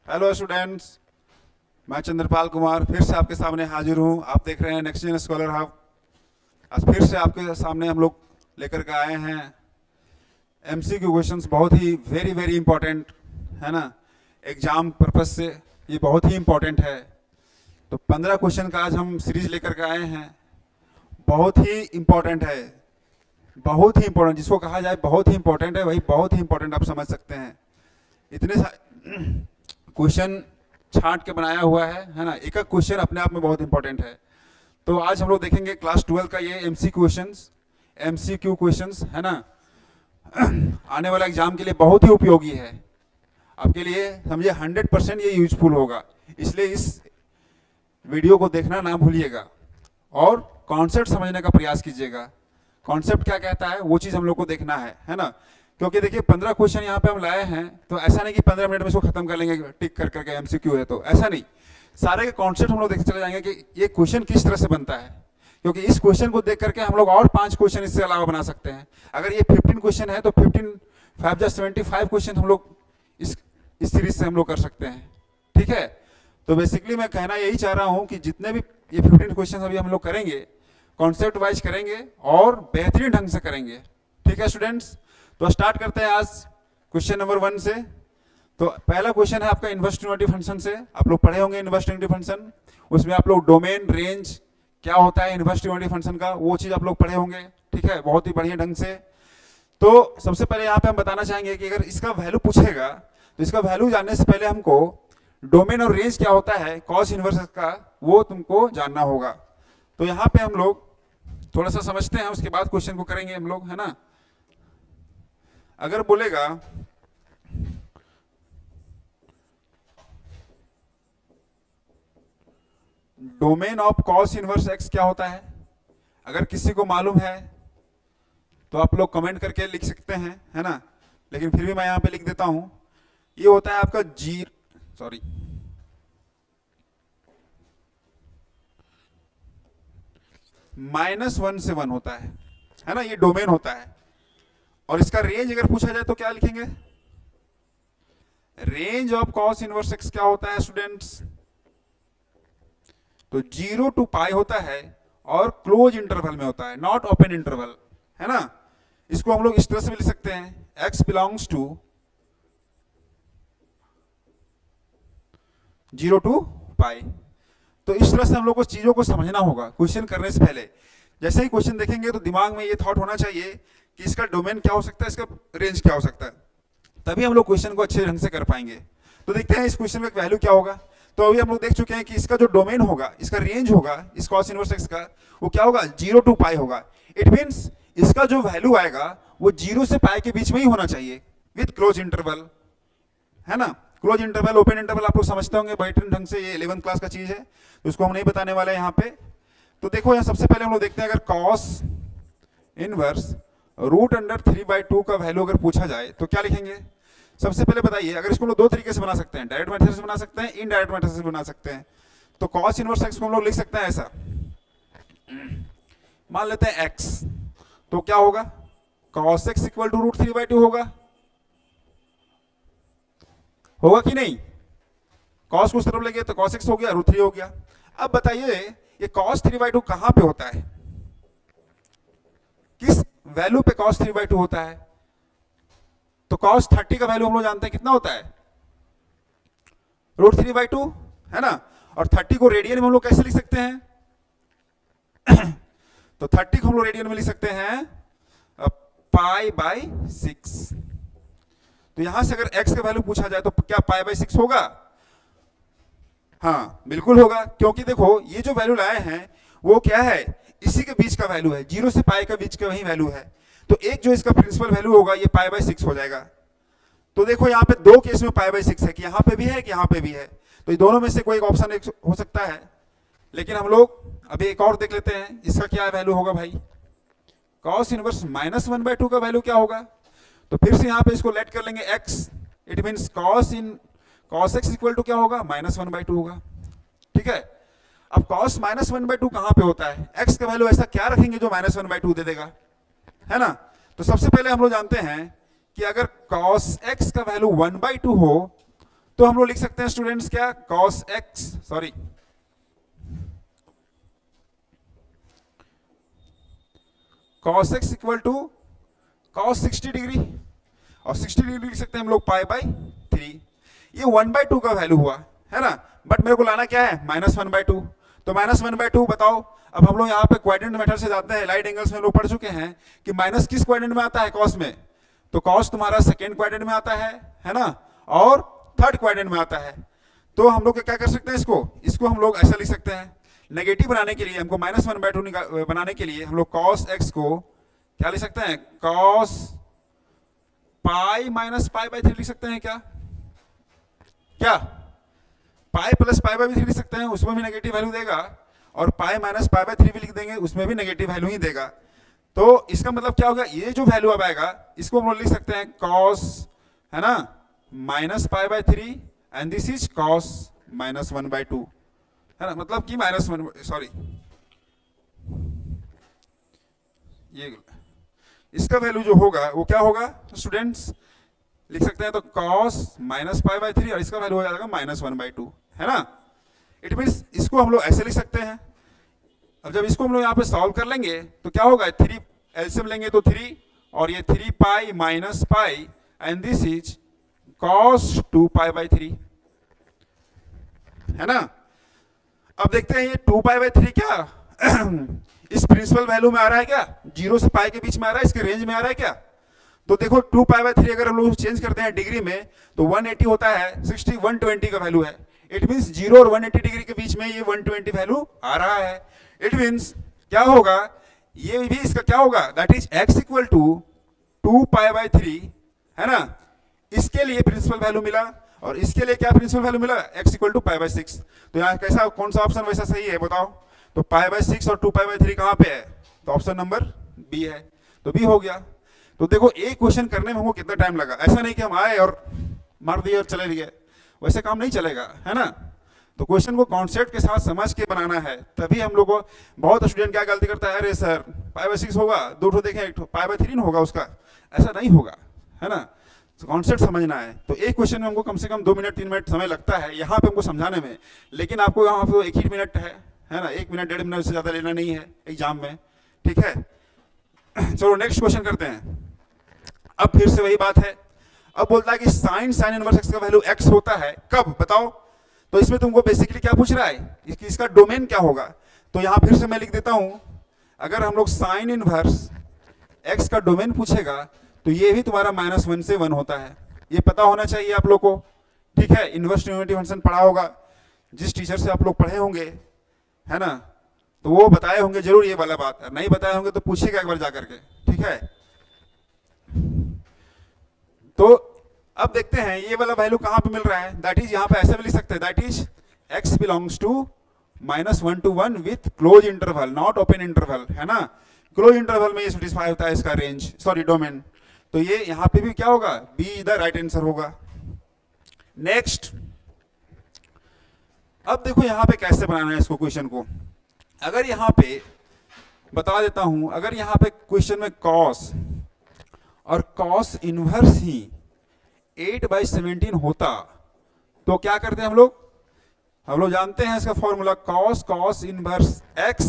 Hello students, मैं चंद्रपाल कुमार फिर से आपके सामने हाजिर हूँ। आप देख रहे हैं नेक्स्ट जेन स्कॉलर हब। आज फिर से आपके सामने हम लोग लेकर के आए हैं एमसीक्यू क्वेश्चंस, बहुत ही वेरी वेरी इंपॉर्टेंट है ना। एग्जाम पर्पस से ये बहुत ही इंपॉर्टेंट है। तो 15 क्वेश्चन का आज हम सीरीज लेकर के आए हैं। बहुत ही इंपॉर्टेंट है, बहुत ही इंपॉर्टेंट, जिसको कहा जाए बहुत ही इंपॉर्टेंट है वही बहुत ही इंपॉर्टेंट आप समझ सकते हैं। इतने क्वेश्चन छांट के बनाया हुआ है ना। एक एक क्वेश्चन अपने आप में बहुत इंपॉर्टेंट है। तो आज हम लोग देखेंगे क्लास 12 का ये एमसीक्यू क्वेश्चंस है ना। आने वाला एग्जाम के लिए बहुत ही उपयोगी है आपके लिए, समझिए 100% ये यूजफुल होगा। इसलिए इस वीडियो को देखना ना भूलिएगा और कॉन्सेप्ट समझने का प्रयास कीजिएगा। कॉन्सेप्ट क्या कहता है वो चीज़ हम लोग को देखना है ना। क्योंकि देखिए 15 क्वेश्चन यहाँ पे हम लाए हैं, तो ऐसा नहीं कि 15 मिनट में इसको खत्म कर लेंगे टिक कर करके एमसीक्यू है, तो ऐसा नहीं। सारे के कॉन्सेप्ट हम लोग देखते चले जाएंगे कि ये क्वेश्चन किस तरह से बनता है। क्योंकि इस क्वेश्चन को देख करके हम लोग और 5 क्वेश्चन इससे अलावा बना सकते हैं। अगर ये 15 क्वेश्चन है तो 15 5 जा 75 क्वेश्चन हम लोग इस सीरीज से हम लोग कर सकते हैं। ठीक है, तो बेसिकली मैं कहना यही चाह रहा हूँ कि जितने भी ये 15 क्वेश्चन अभी हम लोग करेंगे कॉन्सेप्ट वाइज करेंगे और बेहतरीन ढंग से करेंगे। ठीक है स्टूडेंट्स, तो स्टार्ट करते हैं आज क्वेश्चन नंबर 1 से। तो पहला क्वेश्चन है आपका इनवर्स ट्रिग्नोमेट्री फंक्शन से। आप लोग पढ़े होंगे इनवर्स ट्रिग्नोमेट्री फंक्शन, उसमें आप लोग डोमेन रेंज क्या होता है इनवर्स ट्रिग्नोमेट्री फंक्शन का, वो चीज आप लोग पढ़े होंगे। ठीक है, बहुत ही बढ़िया ढंग से। तो सबसे पहले यहाँ पे हम बताना चाहेंगे कि अगर इसका वैल्यू पूछेगा तो इसका वैल्यू जानने से पहले हमको डोमेन और रेंज क्या होता है कॉस इनवर्स का वो तुमको जानना होगा। तो यहाँ पे हम लोग थोड़ा सा समझते हैं, उसके बाद क्वेश्चन को करेंगे हम लोग, है ना। अगर बोलेगा domain of cos inverse x क्या होता है, अगर किसी को मालूम है तो आप लोग कमेंट करके लिख सकते हैं, है ना। लेकिन फिर भी मैं यहां पे लिख देता हूं, ये होता है आपका -1 से 1 होता है ना। ये डोमेन होता है। और इसका रेंज अगर पूछा जाए तो क्या लिखेंगे, range of cos inverse x क्या होता है स्टूडेंट्स, तो 0 to पाई होता है और क्लोज इंटरवल में होता है, नॉट ओपन इंटरवल, है ना। इसको हम लोग इस तरह से भी लिख सकते हैं, x बिलोंग्स टू 0 to पाई। तो इस तरह से हम लोग को चीजों को समझना होगा क्वेश्चन करने से पहले। जैसे ही क्वेश्चन देखेंगे तो दिमाग में ये थॉट होना चाहिए कि इसका डोमेन क्या हो सकता है, इसका रेंज क्या हो सकता है, तभी हम लोग क्वेश्चन को अच्छे ढंग से कर पाएंगे। तो देखते हैं इस क्वेश्चन का वैल्यू क्या होगा। तो अभी हम लोग देख चुके हैं कि इसका जो डोमेन होगा, इसका रेंज होगा इस कॉस इनवर्स एक्स का, वो क्या होगा 0 to पाई होगा। इट मीन्स इसका जो वैल्यू आएगा वो 0 से पाई के बीच में ही होना चाहिए विथ क्लोज इंटरवल, है ना। क्लोज इंटरवल ओपन इंटरवल आप लोग समझते होंगे बेहतरीन ढंग से, ये 11th क्लास का चीज है, तो इसको हम नहीं बताने वाले यहाँ पे। तो देखो यहाँ सबसे पहले हम लोग देखते हैं, अगर कॉस इनवर्स √3/2 का वैल्यू अगर पूछा जाए तो क्या लिखेंगे। सबसे पहले बताइए, अगर इसको हम लोग 2 तरीके से बना सकते हैं, डायरेक्ट मेथड से बना सकते हैं, इनडायरेक्ट मेथड से बना सकते हैं। तो कॉस इनवर्स एक्स को हम लोग लिख सकते हैं ऐसा, मान लेते हैं एक्स, तो क्या होगा कॉस एक्स इक्वल टू √3/2 होगा कि नहीं। कॉस को उस तरफ ले गए तो कॉस एक्स हो गया, √3 हो गया। अब बताइए ये cos 3/2 कहां पे होता है, किस वैल्यू पे cos 3/2 होता है। तो cos 30 का वैल्यू हम लोग जानते हैं कितना होता है, √3/2, है ना। और 30 को रेडियन में हम लोग कैसे लिख सकते हैं तो 30 को हम लोग रेडियन में लिख सकते हैं π/6। तो यहां से अगर x का वैल्यू पूछा जाए तो क्या π/6 होगा, हाँ बिल्कुल होगा। क्योंकि देखो ये जो वैल्यू लाए हैं वो क्या है, इसी के बीच का वैल्यू है, 0 से पाई का बीच का वही वैल्यू है। तो एक जो इसका प्रिंसिपल वैल्यू होगा ये π/6 हो जाएगा। तो देखो यहाँ पे 2 केस में π/6 है, कि यहाँ पे भी है कि यहाँ पे भी है। तो ये दोनों में से कोई एक ऑप्शन एक हो सकता है। लेकिन हम लोग अभी एक और देख लेते हैं, इसका क्या वैल्यू होगा भाई, कॉस इनवर्स -1/2 का वैल्यू क्या होगा। तो फिर से यहाँ पे इसको लेट कर लेंगे x, it means cos x equal to क्या होगा -1/2 होगा। ठीक है, अब cos -1/2 कहां पे होता है, x का वैल्यू ऐसा क्या रखेंगे जो -1/2 दे देगा, है ना। तो सबसे पहले हम लोग जानते हैं कि अगर cos x का वैल्यू 1/2 हो तो हम लोग लिख सकते हैं स्टूडेंट्स क्या, cos x, sorry cos x equal to cos 60 degree, और 60 डिग्री लिख सकते हैं हम लोग पाई बाई 3। ये 1/2 का वैल्यू हुआ है ना, बट मेरे को लाना क्या है, -1/2। तो -1/2 बताओ। अब हम लोग यहाँ पे क्वाड्रेंट मेथड से जाते हैं, लाइट एंगल्स में हम लोग पढ़ चुके हैं कि माइनस किस क्वाड्रेंट में आता है, कॉस में। तो कॉस तुम्हारा सेकेंड क्वाड्रेंट में आता है ना, और थर्ड क्वाड्रेंट में आता है। तो हम लोग क्या कर सकते हैं, इसको हम लोग ऐसा लिख सकते हैं, नेगेटिव बनाने के लिए हमको -1/2 बनाने के लिए हम लोग cos x को क्या लिख सकते हैं, cos pi minus pi by 3 लिख सकते हैं क्या पाई प्लस पाई बाई 3 लिख सकते हैं, उसमें भी नेगेटिव वैल्यू देगा, और पाई माइनस पाई बाई 3 भी लिख देंगे, उसमें भी नेगेटिव वैल्यू ही देगा। तो इसका मतलब क्या होगा, ये जो वैल्यू अब आएगा इसको हम लोग लिख सकते हैं cos, है ना, minus pi by 3, and this is cos -1/2, है ना, मतलब कि -1, सॉरी ये इसका वैल्यू जो होगा वो क्या होगा स्टूडेंट्स, लिख सकते हैं तो cos -पाई बाई 3, और इसका वैल्यू हो जाएगा -1/2, है ना। इट मीन्स इसको हम लोग ऐसे लिख सकते हैं। अब जब इसको हम लोग यहाँ पे सॉल्व कर लेंगे तो क्या होगा, 3 एलसीएम लेंगे तो 3, और ये 3 pi minus pi, and this is cos 2 pi by 3, है ना। अब देखते हैं ये 2 पाई बाई 3 क्या इस प्रिंसिपल वैल्यू में आ रहा है क्या, 0 से पाई के बीच में आ रहा है, इसके रेंज में आ रहा है क्या। तो देखो 2 पाई बाई 3 अगर हम लोग चेंज करते हैं डिग्री में तो 180 होता है, 60 120 का वैल्यू है। इट मीन्स 0 और 180 डिग्री के बीच में ये 120 वैल्यू आ रहा है। इट मीन्स क्या होगा, ये भी इसका क्या होगा, that is x equal to 2 pi by 3, है ना। इसके लिए प्रिंसिपल वैल्यू मिला, और इसके लिए क्या प्रिंसिपल वैल्यू मिला, x equal to pi by 6। तो यहाँ कैसा, कौन सा ऑप्शन वैसा सही है बताओ। तो पाई बाई 6 और 2 पाई बाई 3 कहाँ पे है, तो ऑप्शन नंबर बी है, तो बी हो गया। तो देखो एक क्वेश्चन करने में हमको कितना टाइम लगा, ऐसा नहीं कि हम आए और मार दिए और चले गए, वैसे काम नहीं चलेगा, है ना। तो क्वेश्चन को कॉन्सेप्ट के साथ समझ के बनाना है, तभी हम लोग को। बहुत स्टूडेंट क्या गलती करता है, अरे सर पाई बाई 6 होगा, 2 ठो देखें, 1 पाई बाई 3 होगा उसका, ऐसा नहीं होगा, है ना। तो कॉन्सेप्ट समझना है। तो एक क्वेश्चन में हमको कम से कम 2 मिनट 3 मिनट समय लगता है यहाँ पे हमको समझाने में, लेकिन आपको यहाँ पे 1 ही मिनट है ना, 1 मिनट 1.5 मिनट से ज़्यादा लेना नहीं है एग्जाम में, ठीक है। चलो नेक्स्ट क्वेश्चन करते हैं। अब फिर से वही बात है, अब बोलता है कि साइन इनवर्स एक्स का वैल्यू एक्स होता है कब, बताओ। तो इसमें तुमको बेसिकली क्या पूछ रहा है, इसका डोमेन क्या होगा। तो यहां फिर से मैं लिख देता हूं, अगर हम लोग साइन इनवर्स एक्स का डोमेन पूछेगा तो ये भी तुम्हारा -1 से 1 होता है, ये पता होना चाहिए आप लोग को, ठीक है। इनवर्स यूनिटी फंक्शन पढ़ा होगा, जिस टीचर से आप लोग पढ़े होंगे, है ना, तो वो बताए होंगे जरूर ये वाला बात, नहीं बताए होंगे तो पूछिएगा एक बार जाकर के, ठीक है। तो अब देखते हैं ये वाला वैल्यू कहां पे मिल रहा है, दैट इज यहां पे ऐसे भी लिख सकते हैं, that is x belongs to -1 to 1 with close interval, not open interval, है ना। क्लोज इंटरवल में ये सेटिस्फाई होता है इसका रेंज, सॉरी डोमेन। तो ये यहां पे भी क्या होगा, B is the right answer होगा। नेक्स्ट, अब देखो यहां पे कैसे बनाना है इसको क्वेश्चन को। अगर यहां पे बता देता हूं, अगर यहां पे क्वेश्चन में कॉस और कॉस इनवर्स ही 8/17 होता तो क्या करते हैं हम लोग जानते हैं इसका फॉर्मूला, कॉस इनवर्स x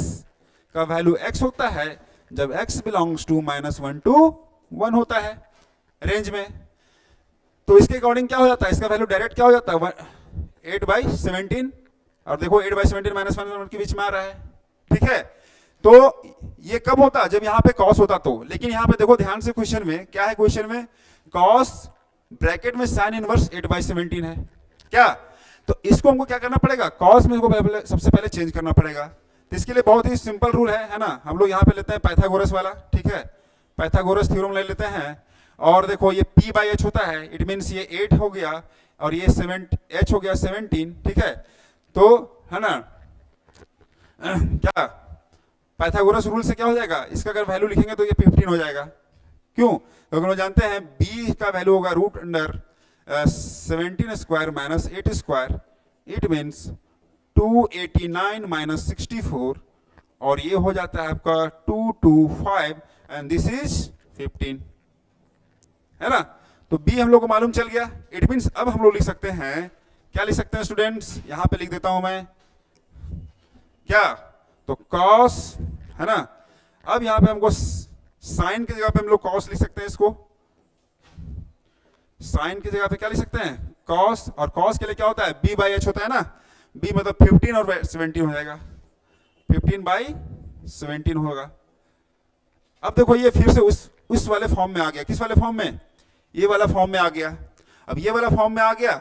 का वैल्यू x होता है जब x बिलोंग्स टू -1 to 1 होता है रेंज में। तो इसके अकॉर्डिंग क्या हो जाता है, इसका वैल्यू डायरेक्ट क्या हो जाता है, 8/17, और देखो 8/17 -1 के बीच में आ रहा है, ठीक है। तो ये कब होता, जब यहाँ पे कॉस होता तो। लेकिन यहाँ पे देखो ध्यान से, क्वेश्चन में क्या है, क्वेश्चन में कॉस ब्रैकेट में साइन इनवर्स 8/17 है क्या। तो इसको हमको क्या करना पड़ेगा, कॉस में इसको सबसे पहले चेंज करना पड़ेगा। तो इसके लिए बहुत ही सिंपल रूल है ना, हम लोग यहाँ पे लेते हैं पाइथागोरस वाला, ठीक है, पाइथागोरस थ्योरम ले लेते हैं। और देखो ये p/h होता है, इट मीन्स ये 8 हो गया और ये 7 h हो गया 17, ठीक है। तो है ना क्या पाइथागोरस रूल से क्या हो जाएगा, इसका अगर वैल्यू लिखेंगे तो ये 15 हो जाएगा। क्यों, क्योंकि हम जानते हैं b का वैल्यू होगा √17 square minus 8 square, it means 289 minus 64, और ये हो जाता है आपका 225, एंड दिस इज 15, है ना। तो बी हम लोग को मालूम चल गया। इट मीन्स अब हम लोग लिख सकते हैं, क्या लिख सकते हैं स्टूडेंट्स, यहां पे लिख देता हूं मैं क्या, तो कॉस, है ना। अब यहां पे हमको साइन की जगह पे हम लोग कॉस लिख सकते हैं, इसको साइन की जगह पे क्या लिख सकते हैं, कॉस। और कॉस के लिए क्या होता है, बी बाई एच होता है ना, बी मतलब 15 और 17 हो जाएगा, 15/17 होगा। अब देखो ये फिर से उस वाले फॉर्म में आ गया, किस वाले फॉर्म में, ये वाला फॉर्म में आ गया। अब ये वाला फॉर्म में आ गया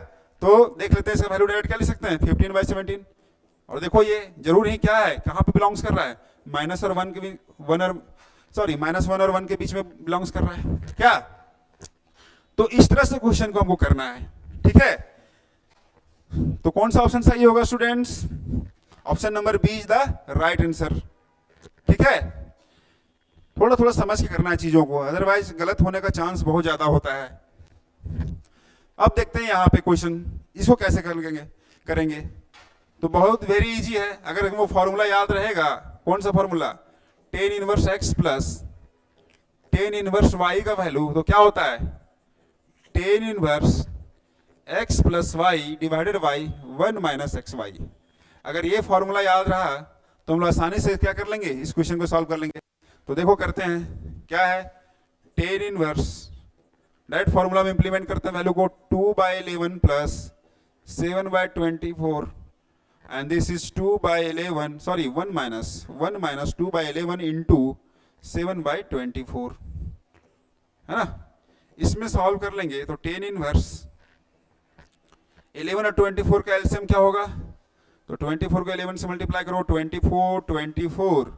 तो देख लेते हैं इसका वैल्यू डायरेक्ट क्या लिख सकते हैं, 15/17। और देखो ये जरूर ही क्या है, कहां पे बिलोंग्स कर रहा है, माइनस और वन के भी, माइनस वन और वन के बीच में बिलोंग्स कर रहा है क्या। तो इस तरह से क्वेश्चन को हमको करना है, ठीक है। तो कौन सा ऑप्शन सही होगा students, option number B is the right answer, ठीक है। थोड़ा थोड़ा समझ के करना है चीजों को, अदरवाइज गलत होने का चांस बहुत ज्यादा होता है। अब देखते हैं यहाँ पे क्वेश्चन, इसको कैसे करेंगे। तो बहुत वेरी इजी है, अगर वो फॉर्मूला याद रहेगा, कौन सा formula, tan inverse x plus tan inverse y का वैल्यू तो क्या होता है, tan inverse x plus y divided by 1 minus x y. अगर ये फॉर्मूला याद रहा तो हम लोग आसानी से क्या कर लेंगे, इस क्वेश्चन को सॉल्व कर लेंगे। तो देखो करते हैं, क्या है, टेन इनवर्स, डायरेक्ट फॉर्मूला में इंप्लीमेंट करते हैं वैल्यू को, 2/11 plus 7/24 and this is 2/11, sorry 1 minus 2/11 into 7/24, है ना। इसमें सॉल्व कर लेंगे तो टेन इनवर्स 11 और 24 का एलसीएम क्या होगा, तो 24 को 11 से मल्टीप्लाई करो, 24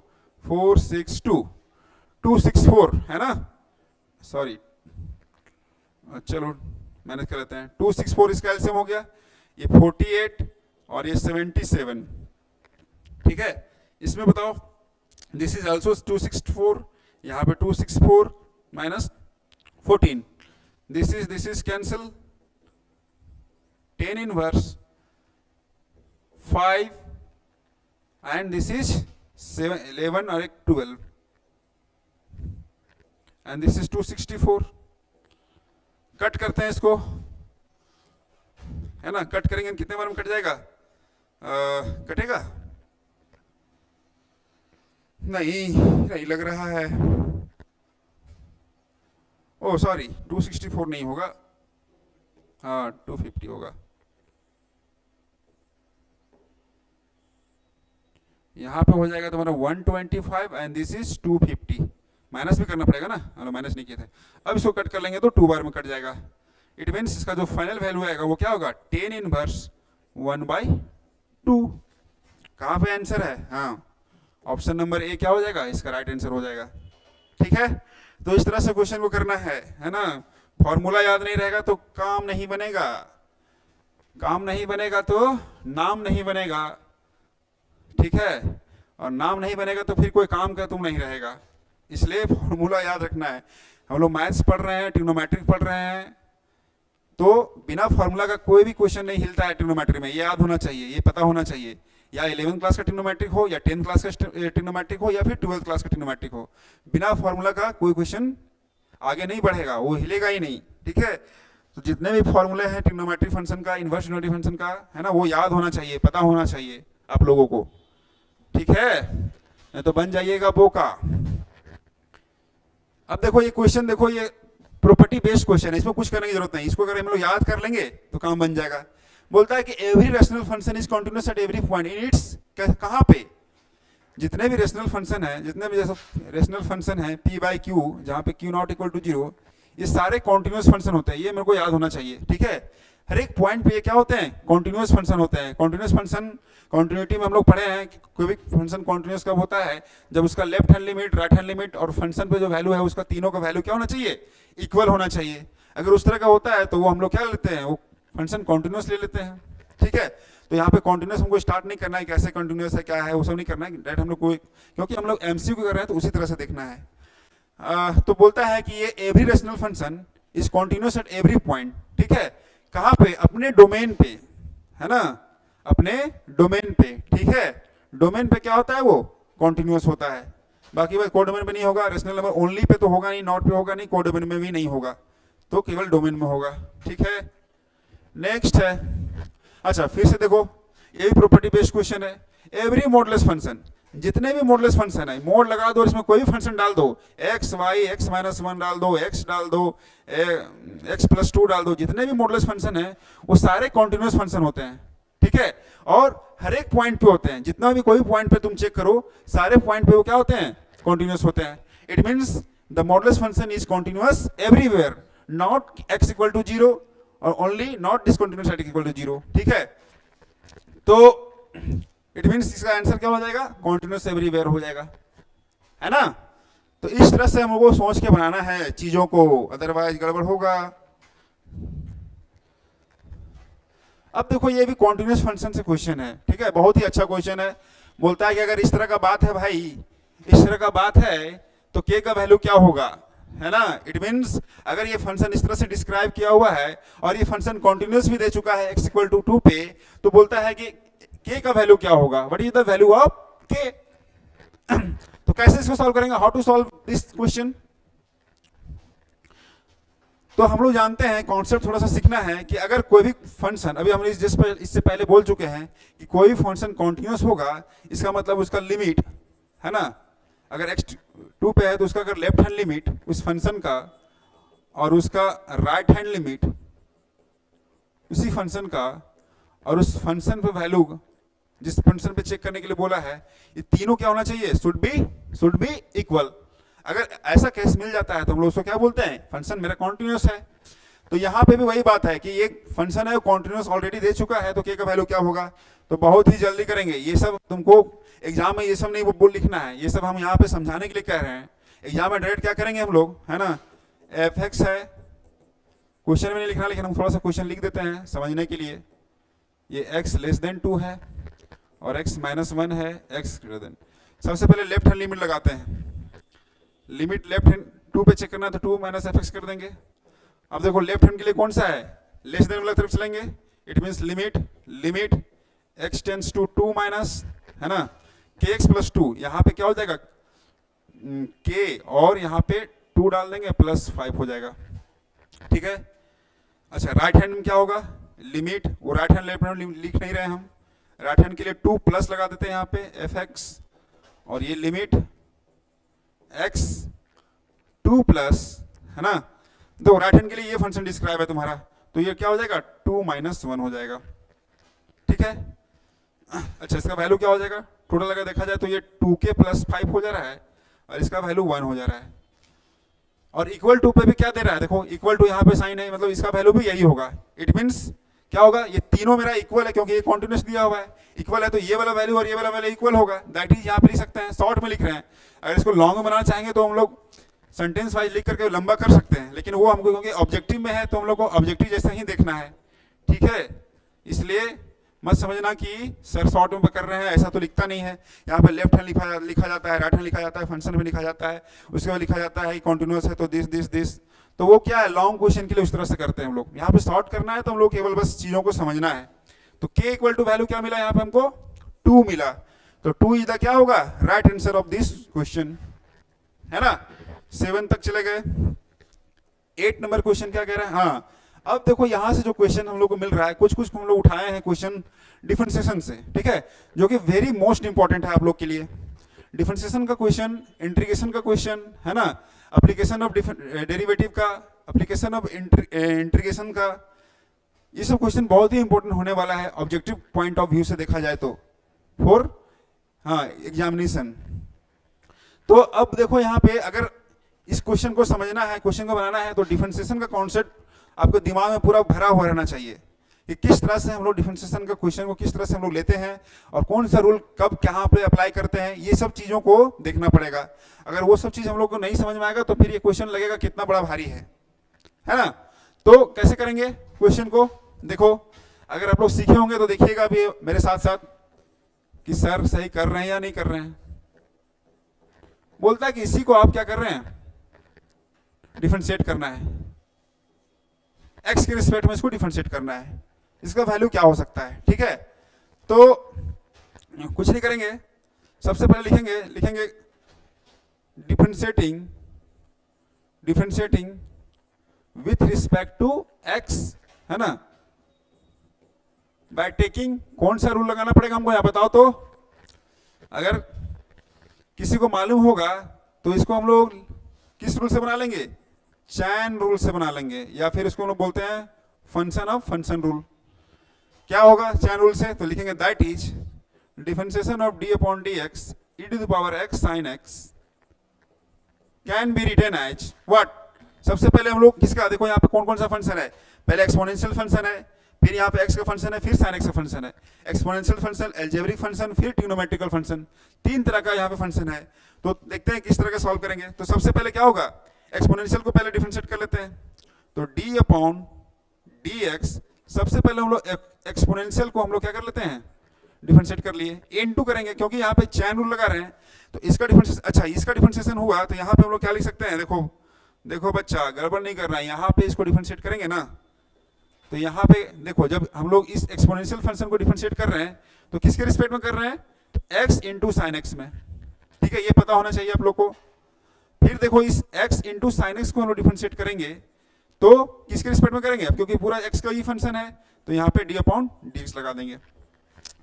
462 264, है ना, सॉरी चलो मैनेज कर लेते हैं, 264 इसका एलसीएम हो गया, ये 48 और ये 77, ठीक है। इसमें बताओ, दिस इज ऑल्सो 264, यहाँ पे 264 minus 14, this is cancel, 10 inverse 5 and this is 11 और एक 12 एंड दिस इज 264। कट करते हैं इसको, है ना, कट करेंगे कितने बार में कट जाएगा, कटेगा नहीं लग रहा है, ओ सॉरी 264 नहीं होगा, हाँ 250 होगा। यहां पे हो जाएगा तुम्हारा 125 एंड दिस इज 250, माइनस भी करना पड़ेगा ना, हम माइनस नहीं किए थे। अब इसको कट कर लेंगे तो 2 बार में कट जाएगा। इट मीन्स इसका जो फाइनल वैल्यू आएगा वो क्या होगा, 10 इनवर्स 1/2। कहां पे आंसर है, हाँ ऑप्शन नंबर ए क्या हो जाएगा, इसका राइट आंसर हो जाएगा, ठीक है। तो इस तरह से क्वेश्चन को करना है ना। फॉर्मूला याद नहीं रहेगा तो काम नहीं बनेगा, काम नहीं बनेगा तो नाम नहीं बनेगा, ठीक है। और नाम नहीं बनेगा तो फिर कोई काम का तुम नहीं रहेगा, इसलिए फॉर्मूला याद रखना है। हम लोग मैथ्स पढ़ रहे हैं, ट्रिग्नोमेट्रिक पढ़ रहे हैं, तो बिना फॉर्मूला का कोई भी क्वेश्चन नहीं हिलता है ट्रिग्नोमेट्री में, ये याद होना चाहिए, ये पता होना चाहिए। या 11th क्लास का ट्रिग्नोमेट्रिक हो, या 10th क्लास का ट्रिग्नोमेट्रिक हो, या फिर 12th क्लास का ट्रिग्नोमेट्रिक हो, बिना फॉर्मूला का कोई क्वेश्चन आगे नहीं बढ़ेगा, वो हिलेगा ही नहीं, ठीक है। तो जितने भी फॉर्मूले हैं ट्रिग्नोमेट्रिक फंक्शन का, इनवर्स ट्रिग्नोमेट्रिक फंक्शन का, है ना, वो याद होना चाहिए, पता होना चाहिए आप लोगों को, ठीक है, नहीं तो बन जाइएगा बोका। अब देखो ये क्वेश्चन, देखो ये प्रॉपर्टी बेस्ड क्वेश्चन है, इसमें कुछ करने की जरूरत नहीं, इसको अगर हम लोग याद कर लेंगे तो काम बन जाएगा। बोलता है कि every rational function is continuous at every point in its, कहां पे, जितने भी रेशनल फंक्शन है, जितने भी जैसे रेशनल फंक्शन है p/q, जहां पे q नॉट इक्वल टू 0, ये सारे कॉन्टिन्यूअस फंक्शन होते हैं, ये मेरे को याद होना चाहिए, ठीक है। हर एक पॉइंट पे ये क्या होते हैं, कॉन्टिन्यूअस फंक्शन होते हैं। कॉन्टिन्यूअस फंक्शन, कॉन्टिन्यूटी में हम लोग पढ़े हैं कि कोई भी फंक्शन कॉन्टिन्यूअस कब होता है, जब उसका left hand limit, right hand limit और फंक्शन पे जो वैल्यू है उसका तीनों का वैल्यू क्या होना चाहिए, इक्वल होना चाहिए। अगर उस तरह का होता है तो वो हम लोग क्या लेते हैं, वो फंक्शन कॉन्टिन्यूअस ले लेते हैं, ठीक है। तो यहाँ पे कॉन्टिन्यूअस हमको स्टार्ट नहीं करना है, कैसे कॉन्टिन्यूअस है, क्या है, वो सब नहीं करना है डायरेक्ट हम लोग कोई, क्योंकि हम लोग एमसीक्यू कर रहे हैं तो उसी तरह से देखना है। तो बोलता है कि ये every rational function is continuous at every point, ठीक है। कहां पे, अपने डोमेन पे, है ना, अपने डोमेन पे, ठीक है। डोमेन पे क्या होता है, वो कॉन्टिन्यूअस होता है। बाकी बात कोडोमेन पे नहीं होगा, रेशनल नंबर ओनली पे तो होगा नहीं, नॉट पे होगा नहीं, कोडोमेन में भी नहीं होगा। तो केवल डोमेन में होगा। ठीक है, नेक्स्ट है, अच्छा फिर से देखो, ये भी प्रॉपर्टी बेस्ड क्वेश्चन है। एवरी मोडलेस फंक्शन, जितने भी मोडलेस फंक्शन है, मोड लगा दो, इसमें कोई भी फंक्शन डाल दो, x y, x minus one डाल दो, एक्स डाल दो, एक्स प्लस टू डाल दो, जितने भी मोडलेस फंक्शन है वो सारे कॉन्टिन्यूस फंक्शन होते हैं। ठीक है, और हर एक पॉइंट पे होते हैं, जितना भी कोई पॉइंट पे तुम चेक करो, सारे पॉइंट पे वो क्या होते हैं, कॉन्टिन्यूस होते हैं। It means the modulus function is continuous everywhere, not x equal to zero और only not discontinuous at equal to zero. ठीक है, तो इट मीन्स इसका आंसर क्या हो जाएगा, कॉन्टिन्यूस एवरीवेयर हो जाएगा, है ना। तो इस तरह से हम लोगों को सोच के बनाना है चीजों को, अदरवाइज गड़बड़ होगा। अब देखो, ये भी कॉन्टिन्यूस फंक्शन से क्वेश्चन है। ठीक है, बहुत ही अच्छा क्वेश्चन है। बोलता है कि अगर इस तरह का बात है भाई, इस तरह का बात है तो के का वैल्यू क्या होगा, है ना। इट मीन्स अगर ये फंक्शन इस तरह से डिस्क्राइब किया हुआ है और ये फंक्शन कॉन्टिन्यूस भी दे चुका है x इक्वल टू 2 पे, तो बोलता है कि k का वैल्यू क्या होगा, what is the value of k। तो कैसे इसको सॉल्व करेंगे, how to solve this question. तो हम लोग जानते हैं, कॉन्सेप्ट थोड़ा सा सीखना है कि अगर कोई भी फंक्शन, अभी हम इससे पहले बोल चुके हैं कि कोई भी फंक्शन कॉन्टिन्यूस होगा, इसका मतलब उसका लिमिट, है ना, अगर x 2 पे है तो उसका अगर लेफ्ट हैंड लिमिट उस फंक्शन का और उसका राइट हैंड लिमिट उसी फंक्शन का और उस फंक्शन पे वैल्यू जिस फंक्शन पे चेक करने के लिए बोला है, ये तीनों क्या होना चाहिए, शुड बी इक्वल। अगर ऐसा केस मिल जाता है तो हम लोग उसको क्या बोलते हैं, फंक्शन मेरा कॉन्टिन्यूस है। तो यहाँ पे भी वही बात है कि ये फंक्शन है वो कॉन्टिन्यूस ऑलरेडी दे चुका है, तो के का वैल्यू क्या होगा। तो बहुत ही जल्दी करेंगे, ये सब तुमको एग्जाम में ये सब नहीं बोल लिखना है, ये सब हम यहाँ पे समझाने के लिए कह रहे हैं। एग्जाम में डायरेक्ट क्या करेंगे हम लोग, है ना, एफ एक्स है, क्वेश्चन में नहीं लिखना, लेकिन हम थोड़ा सा क्वेश्चन लिख देते हैं समझने के लिए। ये x लेस देन 2 है और x माइनस 1 है, x ग्रेटर देन। सबसे पहले लेफ्ट हैंड लिमिट लगाते हैं, लिमिट लेफ्ट हैंड 2 पे चेक करना है तो 2 माइनस एफ एक्स कर देंगे। अब देखो लेफ्ट हैंड के लिए कौन सा है, लेस देन वाला तरफ चलेंगे, it means limit x tends to 2 minus, है ना, kx प्लस 2, यहाँ पे क्या हो जाएगा k और यहाँ पे 2 डाल देंगे प्लस 5 हो जाएगा। ठीक है, अच्छा राइट हैंड में क्या होगा, लिमिट, वो राइट हैंड लेफ्ट हैंड लिख नहीं रहे हम, राइट हैंड के लिए 2 प्लस लगा देते हैं यहाँ पे एफ एक्स, और ये लिमिट x 2 प्लस, है ना। तो राइट हैंड के लिए ये फंक्शन डिस्क्राइब है तुम्हारा, तो ये क्या हो जाएगा 2 माइनस 1 हो जाएगा। ठीक है, अच्छा इसका वैल्यू क्या हो जाएगा, टोटल अगर देखा जाए तो ये 2k प्लस 5 हो जा रहा है और इसका वैल्यू 1 हो जा रहा है। और इक्वल टू पे भी क्या दे रहा है, देखो इक्वल टू यहाँ पे साइन है, मतलब इसका वैल्यू भी यही होगा। इट मीन्स क्या होगा, ये तीनों मेरा इक्वल है क्योंकि ये कॉन्टिन्यूस दिया हुआ है, इक्वल है तो ये वाला वैल्यू और ये वाला वैल्यू इक्वल होगा। दैट इज यहाँ पे लिख सकते हैं, शॉर्ट में लिख रहे हैं। अगर इसको लॉन्ग में बनाना चाहेंगे तो हम लोग सेंटेंस वाइज लिख करके लंबा कर सकते हैं, लेकिन वो हमको क्योंकि ऑब्जेक्टिव में है तो हम लोग को ऑब्जेक्टिव जैसा ही देखना है। ठीक है, इसलिए मत समझना कि सर शॉर्ट में कर रहे हैं, ऐसा तो लिखता नहीं है। यहाँ पे लेफ्ट हैंड लिखा जाता है, राइट हैंड लिखा जाता है, फंक्शन भी लिखा जाता है, उसके बाद लिखा जाता है कॉन्टिन्यूस है तो दिस। तो वो क्या है, लॉन्ग क्वेश्चन के लिए उस तरह से करते हैं हम लोग। यहाँ पे शॉर्ट करना है तो हम लोग केवल बस चीजों को समझना है। तो k इक्वल टू वैल्यू क्या मिला यहाँ पे हमको, 2 मिला, तो 2 इज द क्या होगा, right answer of this question, है ना। 7 तक चले गए, 8 नंबर क्वेश्चन क्या कह रहा है। हाँ, अब देखो यहाँ से जो क्वेश्चन हम लोग को मिल रहा है, कुछ हम लोग उठाए हैं क्वेश्चन डिफरेंशिएशन से, ठीक है, जो कि वेरी मोस्ट इंपॉर्टेंट है आप लोग के लिए। डिफरेंशिएशन का क्वेश्चन, इंटीग्रेशन का क्वेश्चन, है ना, एप्लीकेशन ऑफ डेरिवेटिव का, एप्लीकेशन ऑफ इंटीग्रेशन का, ये सब क्वेश्चन बहुत ही इंपॉर्टेंट होने वाला है ऑब्जेक्टिव पॉइंट ऑफ व्यू से देखा जाए तो, फॉर हाँ एग्जामिनेशन। तो अब देखो यहाँ पे अगर इस क्वेश्चन को समझना है, क्वेश्चन को बनाना है, तो डिफरेंशिएशन का कॉन्सेप्ट आपके दिमाग में पूरा भरा हुआ रहना चाहिए कि किस तरह से हम लोग डिफरेंशिएशन का क्वेश्चन को किस तरह से हम लोग लेते हैं और कौन सा रूल कब कहाँ पे अप्लाई करते हैं, ये सब चीज़ों को देखना पड़ेगा। अगर वो सब चीज़ हम लोग को नहीं समझ में आएगा तो फिर ये क्वेश्चन लगेगा कितना बड़ा भारी है ना। तो कैसे करेंगे क्वेश्चन को, देखो अगर आप लोग सीखे होंगे तो देखिएगा अभी मेरे साथ साथ कि सर सही कर रहे हैं या नहीं कर रहे हैं। बोलता है कि इसी को आप क्या कर रहे हैं, डिफरेंशिएट करना है, एक्स के रिस्पेक्ट में इसको डिफरेंशिएट करना है, इसका वैल्यू क्या हो सकता है। ठीक है, तो कुछ नहीं करेंगे, सबसे पहले लिखेंगे differentiating with respect to x, है ना, बाय टेकिंग, कौन सा रूल लगाना पड़ेगा हमको यहाँ बताओ तो। अगर किसी को मालूम होगा तो इसको हम लोग किस रूल से बना लेंगे, चैन रूल से बना लेंगे, या फिर इसको हम लोग बोलते हैं फंक्शन ऑफ फंक्शन रूल। क्या होगा चैन रूल से, तो लिखेंगे that is differentiation of d upon d x e to the power x sine x can be written as what. सबसे पहले हम लोग किसका देखो, यहाँ पे कौन कौन सा फंक्शन है, पहले एक्सपोनेंशियल फंक्शन है, फिर यहाँ पे x का फंक्शन है, फिर sin x का फंक्शन है। एक्सपोनेंशियल फंक्शन, अलजेब्रिक फंक्शन, फिर ट्रिग्नोमेट्रिकल फंक्शन, तीन तरह का यहाँ पे फंक्शन है। तो देखते हैं किस तरह का सॉल्व करेंगे। तो सबसे पहले क्या होगा, एक्सपोनेंशियल को पहले डिफरेंशिएट कर लेते हैं। तो d अपॉन डी एक्स, सबसे पहले हम लोग एक्सपोनेंशियल को हम लोग क्या कर लेते हैं, डिफरेंशिएट कर लिए, इनटू करेंगे क्योंकि यहाँ पे चैन रूल लगा रहे हैं। तो इसका डिफरेंशिएशन, अच्छा इसका डिफरेंशिएशन हुआ तो यहाँ पे हम लोग क्या लिख सकते हैं, देखो देखो बच्चा गड़बड़ नहीं करना है, यहाँ पे इसको डिफरेंशिएट करेंगे ना, तो यहाँ पे देखो जब हम लोग इस एक्सपोनेंशियल फंक्शन को डिफरेंशिएट कर रहे हैं तो किसके रिस्पेक्ट में कर रहे हैं, तो x इंटू साइन एक्स में, ठीक है, ये पता होना चाहिए आप लोग को। फिर देखो इस x इंटू साइन एक्स को हम लोग डिफरेंशिएट करेंगे तो किसके रिस्पेक्ट में करेंगे, अब क्योंकि पूरा x का ही फंक्शन है तो यहाँ पे d अपॉन dx लगा देंगे,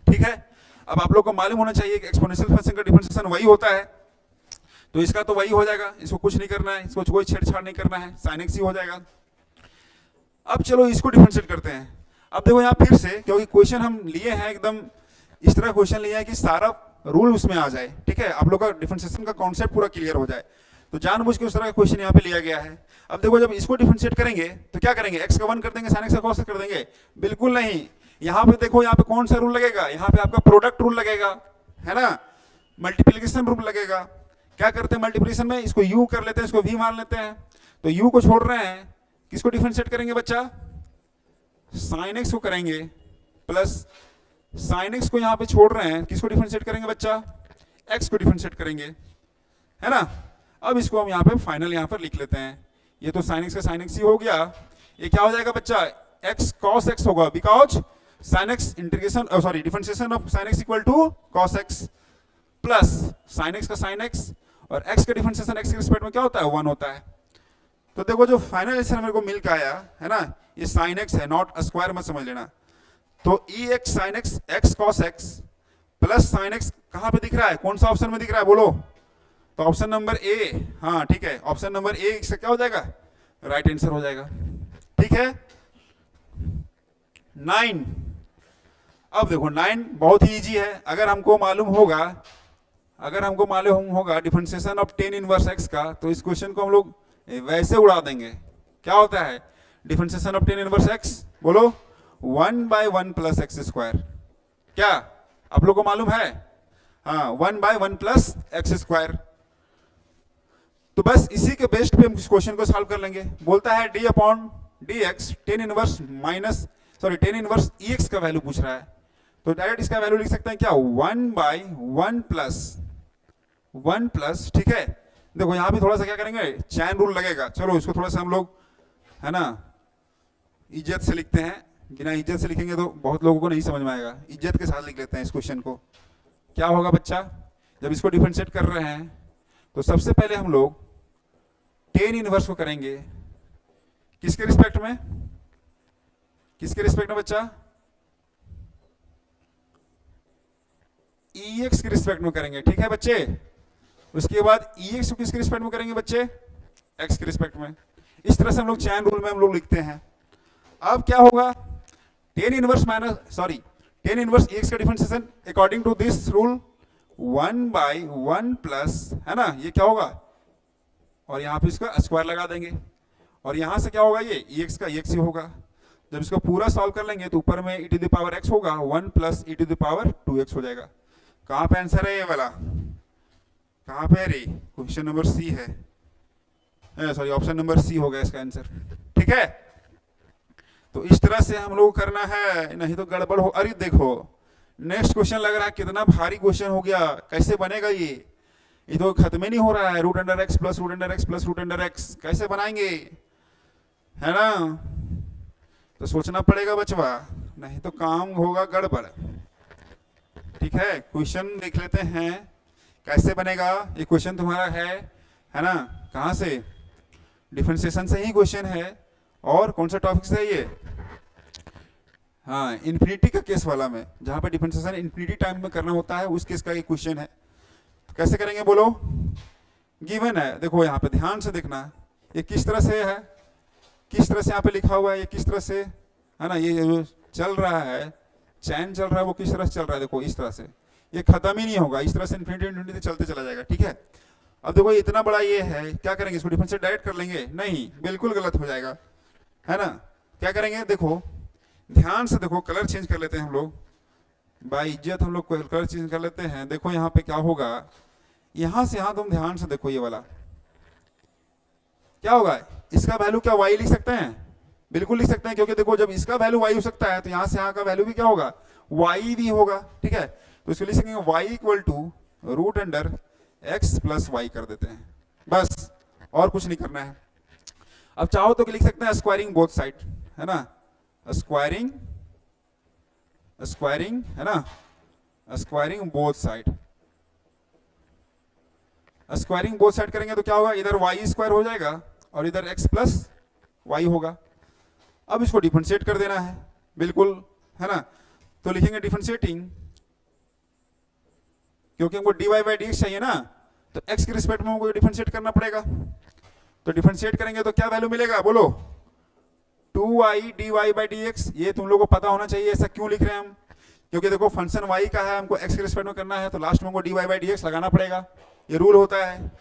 ठीक है। अब आप लोग को मालूम होना चाहिए कि एक्सपोनेंशियल फंक्शन का डिफरेंशिएशन वही होता है, तो इसका तो वही हो जाएगा, इसको कुछ नहीं करना है, इसको कोई छेड़छाड़ नहीं करना है, साइन एक्स ही हो जाएगा। अब चलो इसको डिफरेंशिएट करते हैं। अब देखो यहाँ फिर से, क्योंकि क्वेश्चन हम लिए हैं एकदम इस तरह क्वेश्चन लिए हैं कि सारा रूल उसमें आ जाए, ठीक है, आप लोग का डिफरेंशिएशन का कॉन्सेप्ट पूरा क्लियर हो जाए, तो जानबूझ के उस तरह का क्वेश्चन यहाँ पे लिया गया है। अब देखो जब इसको डिफरेंशिएट करेंगे तो क्या करेंगे, एक्स का 1 कर देंगे, साइन एक्स का कॉस कर देंगे, बिल्कुल नहीं। यहाँ पे देखो, यहाँ पे कौन सा रूल लगेगा, यहाँ पे आपका प्रोडक्ट रूल लगेगा, है ना, मल्टीप्लीकेशन रूल लगेगा। क्या करते हैं मल्टीप्लीकेशन में, इसको यू कर लेते हैं, इसको वी मान लेते हैं, तो यू को छोड़ रहे हैं, किसको डिफरेंशिएट करेंगे बच्चा, साइन एक्स को करेंगे, प्लस साइन एक्स को यहाँ पे छोड़ रहे हैं, किसको डिफरेंशिएट करेंगे बच्चा, एक्स को डिफरेंशिएट करेंगे, है ना। अब इसको हम यहाँ पे फाइनल यहाँ पर लिख लेते हैं, ये तो साइन एक्स का साइन एक्स ही हो गया, ये क्या हो जाएगा बच्चा, एक्स कॉस एक्स होगा, because sine x integration sorry differentiation of sine x equal to cos x, plus sine x का साइन एक्स और एक्स का डिफरेंशिएशन एक्स के रिस्पेक्ट में क्या होता है, 1 होता है। तो देखो जो फाइनल आंसर मेरे को मिल के आया है ना, ये साइन एक्स है, नॉट स्क्वायर मत समझ लेना। तो e x sine x x cos x plus sine x कहाँ पे दिख रहा है, कौन सा ऑप्शन में दिख रहा है बोलो, तो ऑप्शन नंबर ए, हाँ ठीक है, ऑप्शन नंबर ए से क्या हो जाएगा, राइट आंसर हो जाएगा, ठीक है। 9, अब देखो 9 बहुत ही इजी है। अगर हमको मालूम होगा differentiation of ten inverse x का, तो इस क्वेश्चन को हम लोग वैसे उड़ा देंगे। क्या होता है differentiation of ten inverse x, बोलो 1/1 प्लस एक्स स्क्वायर, क्या आप लोग को मालूम है, हाँ 1/1 प्लस एक्स स्क्वायर। तो बस इसी के बेस्ट पे हम इस क्वेश्चन को सॉल्व कर लेंगे। बोलता है D upon d x tan inverse ई एक्स का वैल्यू पूछ रहा है, तो डायरेक्ट इसका वैल्यू लिख सकते हैं क्या, 1/1 प्लस, ठीक है। देखो यहाँ भी थोड़ा सा क्या करेंगे, चैन रूल लगेगा, चलो इसको थोड़ा सा हम लोग है ना इज्जत से लिखते हैं, बिना इज्जत से लिखेंगे तो बहुत लोगों को नहीं समझ में आएगा, इज्जत के साथ लिख लेते हैं इस क्वेश्चन को। क्या होगा बच्चा, जब इसको डिफरेंशिएट कर रहे हैं तो सबसे पहले हम लोग टेन इनवर्स को करेंगे, किसके रिस्पेक्ट में, बच्चा, ई एक्स के रिस्पेक्ट में करेंगे, ठीक है बच्चे। उसके बाद ई एक्स को किसके रिस्पेक्ट में करेंगे बच्चे, एक्स के रिस्पेक्ट में। इस तरह से हम लोग चैन रूल में हम लोग लिखते हैं। अब क्या होगा, टेन इनवर्स एक्स का differentiation according to this rule 1/1 plus, है ना, ये क्या होगा, और यहाँ पे इसका स्क्वायर लगा देंगे, और यहाँ से क्या होगा, ये ई एक्स का एक्स ही होगा। जब इसको पूरा सॉल्व कर लेंगे तो ऊपर में e to the power x होगा, 1 plus e to the power 2x हो जाएगा। कहाँ पे आंसर है ये वाला, कहाँ पे रे, क्वेश्चन नंबर सी है, सॉरी ऑप्शन नंबर सी होगा इसका आंसर, ठीक है। तो इस तरह से हम लोग करना है, नहीं तो गड़बड़ हो। अरे देखो नेक्स्ट क्वेश्चन लग रहा है कितना भारी क्वेश्चन हो गया, कैसे बनेगा ये तो खत्म ही नहीं हो रहा है। √x plus √x plus √x कैसे बनाएंगे, है ना, तो सोचना पड़ेगा बचवा, नहीं तो काम होगा गड़बड़, ठीक है। क्वेश्चन देख लेते हैं कैसे बनेगा। ये क्वेश्चन तुम्हारा है ना, कहाँ से, डिफरेंशिएशन से ही क्वेश्चन है, और कौन सा टॉपिक है ये, हाँ इन्फिनिटी का केस वाला में, जहाँ पे डिफरेंशिएशन इन्फिनिटी टाइम में करना होता है, उस केस का ये क्वेश्चन है। कैसे करेंगे बोलो, गिवन है, देखो यहाँ पे ध्यान से देखना, ये किस तरह से है, किस तरह से यहाँ पे लिखा हुआ है, ये किस तरह से है ना, ये जो चल रहा है चैन चल रहा है वो किस तरह से चल रहा है, देखो इस तरह से, ये खत्म ही नहीं होगा, इस तरह से इन्फिनिटी इन्फिनिटी चलते चला जाएगा, ठीक है। अब देखो इतना बड़ा ये है, क्या करेंगे, इसको डिफरेंशिएट डायरेक्ट कर लेंगे, नहीं बिल्कुल गलत हो जाएगा, है ना। क्या करेंगे, देखो ध्यान से देखो, कलर चेंज कर लेते हैं हम लोग, बाई इज्जत हम लोग कलर चेंज कर लेते हैं। देखो यहाँ पे क्या होगा, यहां से यहां तुम ध्यान से देखो, ये वाला क्या होगा, इसका वैल्यू क्या y लिख सकते हैं, बिल्कुल लिख सकते हैं, क्योंकि देखो जब इसका वैल्यू y हो सकता है तो यहां से यहां का वैल्यू भी क्या होगा, y भी होगा, ठीक है। तो इसको लिख सकेंगे y equal to root under x plus y कर देते हैं, बस और कुछ नहीं करना है। अब चाहो तो लिख सकते हैं स्क्वायरिंग बोथ साइड, है ना, स्क्वायरिंग स्क्वायरिंग है ना, squaring both side, squaring both side करेंगे तो क्या होगा, इधर y स्क्वायर हो जाएगा और इधर x प्लस वाई होगा। अब इसको डिफरेंशिएट कर देना है, बिल्कुल, है ना। तो लिखेंगे डिफरेंशिएटिंग, क्योंकि हमको dy बाई डी एक्स चाहिए ना, तो x के रिस्पेक्ट में हमको डिफरेंशिएट करना पड़ेगा। तो डिफरेंशिएट करेंगे तो क्या वैल्यू मिलेगा बोलो, 2y dy by d x. ये तुम लोगों को पता होना चाहिए, ऐसा क्यों लिख रहे हैं हम, क्योंकि देखो फंक्शन y का है, हमको x के रिस्पेक्ट में करना है, तो लास्ट में हमको dy बाई डी एक्स लगाना पड़ेगा, ये रूल होता है।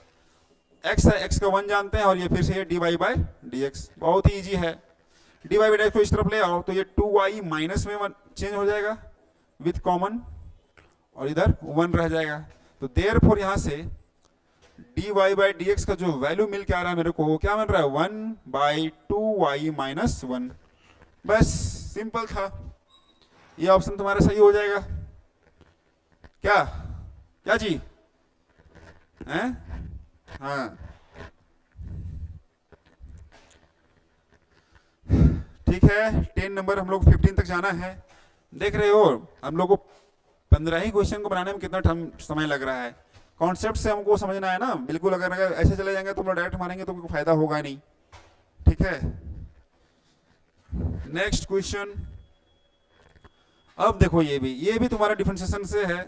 x है, x का 1 जानते हैं, और ये फिर से ये dy बाई डी एक्स, बहुत ही ईजी है। dy बाई डी एक्स को इस तरफ ले आओ तो ये 2y माइनस में 1 चेंज हो जाएगा विथ कॉमन, और इधर 1 रह जाएगा। तो देयरफॉर यहाँ से dy बाई डी एक्स का जो वैल्यू मिल के आ रहा है मेरे को, वो क्या मिल रहा है, 1/2y माइनस 1। बस सिंपल था, ये ऑप्शन तुम्हारा सही हो जाएगा। क्या क्या जी हैं, हाँ ठीक है। 10 नंबर हम लोग 15 तक जाना है। देख रहे हो हम लोग को 15 ही क्वेश्चन को बनाने में कितना समय लग रहा है, कॉन्सेप्ट से हमको समझना है ना, बिल्कुल अगर ऐसे चले जाएंगे तो हम लोग डायरेक्ट मारेंगे तो कोई फायदा होगा नहीं, ठीक है। नेक्स्ट क्वेश्चन, अब देखो ये भी तुम्हारा डिफरेंशिएशन से है,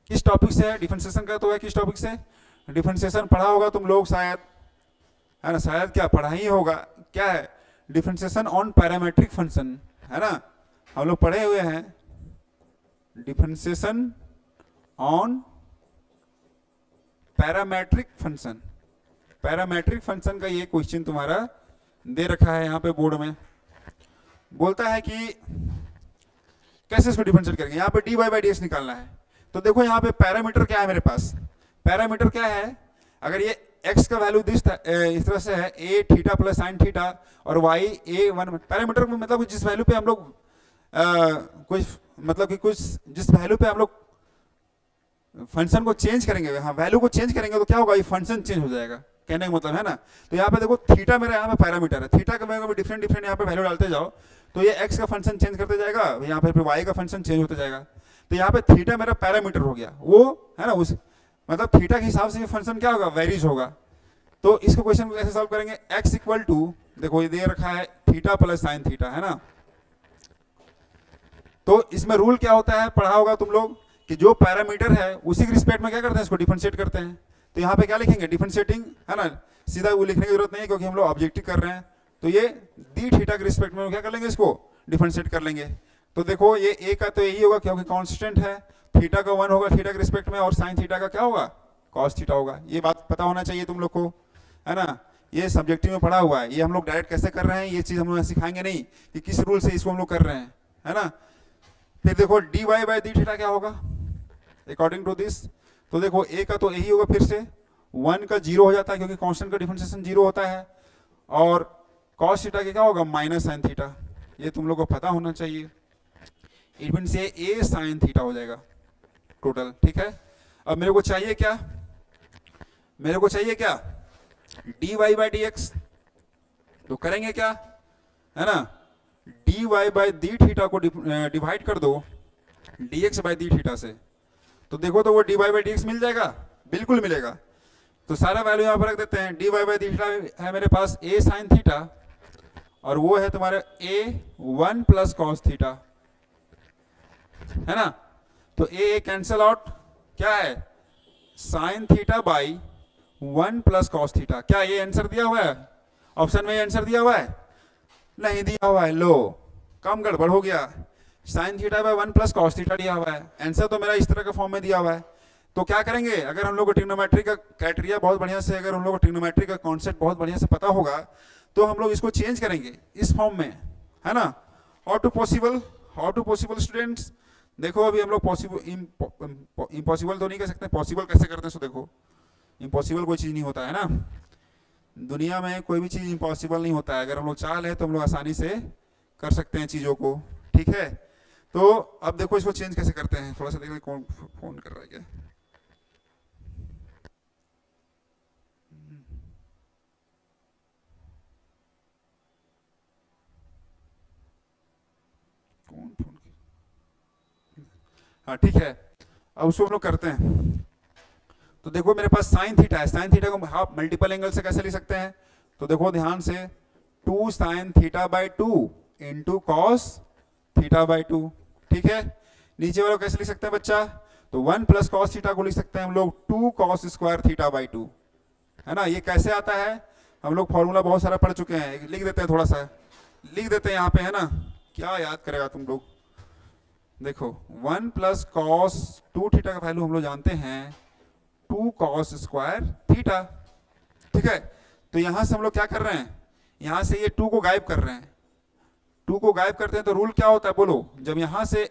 किस टॉपिक से है, डिफरेंशिएशन का तो है, किस टॉपिक से, डिफरेंशिएशन पढ़ा होगा तुम लोग शायद, है ना, शायद क्या पढ़ा ही होगा, क्या है, डिफरेंशिएशन ऑन पैरामेट्रिक फंक्शन, है ना, हम लोग पढ़े हुए हैं differentiation on parametric function. Parametric function का ये क्वेश्चन तुम्हारा दे रखा है यहाँ पे बोर्ड में, बोलता है कि कैसे इसको डिफरेंशिएट करेंगे, यहाँ पे dy बाई डी एक्स निकालना है। तो देखो यहाँ पे पैरामीटर क्या है मेरे पास, पैरामीटर क्या है, अगर ये x का वैल्यू इस तरह से है a theta plus sine theta और y a1, पैरामीटर में मतलब जिस वैल्यू पे हम लोग कुछ मतलब कि कुछ जिस वैल्यू पे हम लोग फंक्शन को चेंज करेंगे, हाँ वैल्यू को चेंज करेंगे तो क्या होगा, ये फंक्शन चेंज हो जाएगा, कहने का मतलब है ना। तो यहाँ पे देखो थीटा मेरा यहाँ पे पैरामीटर है, थीटा का मैं डिफरेंट डिफरेंट यहाँ पे वैल्यू डालते जाओ तो ये x का फंक्शन चेंज करते जाएगा, यहाँ पे फिर y का फंक्शन चेंज होते जाएगा। तो यहाँ पे थीटा मेरा पैरामीटर हो गया, वो है ना, उस मतलब थीटा के हिसाब से ये फंक्शन क्या होगा, वेरीज होगा। तो इसको क्वेश्चन को कैसे सॉल्व करेंगे, x इक्वल टू, देखो ये दे रखा है थीटा प्लस साइन थीटा, है ना। तो इसमें रूल क्या होता है, पढ़ा होगा तुम लोग कि जो पैरामीटर है उसी के रिस्पेक्ट में क्या करते हैं, इसको डिफरेंशिएट करते हैं। तो यहाँ पे क्या लिखेंगे, डिफरेंशिएटिंग, है ना, सीधा वो लिखने की जरूरत नहीं है क्योंकि हम लोग ऑब्जेक्टिव कर रहे हैं। तो ये डी थीटा के रिस्पेक्ट में क्या कर लेंगे, इसको डिफरेंशिएट कर लेंगे। तो देखो ये ए का तो यही होगा क्योंकि कांस्टेंट है, थीटा का 1 होगा थीटा के रिस्पेक्ट में, और साइन थीटा का क्या होगा, कॉस थीटा होगा। ये बात पता होना चाहिए तुम लोग को, है ना, ये सब्जेक्टिव में पढ़ा हुआ है। ये हम लोग डायरेक्ट कैसे कर रहे हैं ये चीज हम लोग सिखाएंगे नहीं कि किस रूल से इसको हम लोग कर रहे हैं, है ना। फिर देखो d y by d theta क्या होगा अकॉर्डिंग टू दिस। तो देखो ए का तो यही होगा, फिर से 1 का 0 हो जाता है क्योंकि कांस्टेंट का डिफरेंशिएशन 0 होता है, और कॉस थीटा के क्या होगा, माइनस साइन थीटा। ये तुम लोग को पता होना चाहिए। इट मींस ये ए साइन थीटा हो जाएगा टोटल, ठीक है। अब मेरे को चाहिए क्या, मेरे को चाहिए क्या, d y by d x. तो करेंगे क्या, है ना, d y by d theta को डिवाइड कर दो d x by d theta से। तो देखो तो वो d y by d x मिल जाएगा, बिल्कुल मिलेगा। तो सारा वैल्यू यहाँ पर रख देते हैं, d y by d theta है मेरे पास ए साइन थीटा, और वो है तुम्हारे a 1 प्लस कॉस थीटा, है ना। तो a कैंसल आउट, क्या है sign theta by 1 plus cos theta. क्या ये आंसर दिया हुआ है ऑप्शन में? ये आंसर दिया हुआ है? नहीं दिया हुआ है। लो काम गड़बड़ हो गया, sign theta by 1 plus cos theta दिया हुआ है, आंसर तो मेरा इस तरह के फॉर्म में दिया हुआ है। तो क्या करेंगे, अगर हम लोग को ट्रिग्नोमेट्री का क्राइटेरिया बहुत बढ़िया से, अगर हम लोग को ट्रिग्नोमेट्री का कॉन्सेप्ट बहुत बढ़िया से पता होगा, तो हम लोग इसको चेंज करेंगे इस फॉर्म में, है ना। हाउ टू पॉसिबल स्टूडेंट्स, देखो अभी हम लोग पॉसिबल इम्पॉसिबल तो नहीं कर सकते, पॉसिबल कैसे करते हैं सो देखो। इम्पॉसिबल कोई चीज़ नहीं होता है ना, दुनिया में कोई भी चीज़ इम्पॉसिबल नहीं होता है। अगर हम लोग चाह ले तो हम लोग आसानी से कर सकते हैं चीज़ों को, ठीक है। तो अब देखो इसको चेंज कैसे करते हैं, थोड़ा सा देखो कौन फोन कर रहा है क्या। कौन फोन, हाँ ठीक है, अब उसको हम लोग करते हैं। तो देखो मेरे पास साइन थीटा है, साइन थीटा को हाफ मल्टीपल एंगल से कैसे लिख सकते हैं, तो देखो ध्यान से 2 sign theta by 2 into cos theta by 2, ठीक है। नीचे वाला कैसे लिख सकते हैं बच्चा, तो 1 प्लस कॉस थीटा को लिख सकते हैं हम लोग 2 कॉस स्क्वायर थीटा बाई 2, है ना। ये कैसे आता है, हम लोग फॉर्मूला बहुत सारा पढ़ चुके हैं, लिख देते हैं, थोड़ा सा लिख देते हैं यहाँ पे, है ना। क्या याद करेगा तुम लोग, देखो 1 प्लस कॉस 2 थीटा का वैल्यू हम लोग जानते हैं 2 कॉस स्क्वायर थीटा, ठीक है। तो यहां से हम लोग क्या कर रहे हैं, यहां से ये 2 को गायब कर रहे हैं, 2 को गायब करते हैं तो रूल क्या होता है बोलो, जब यहां से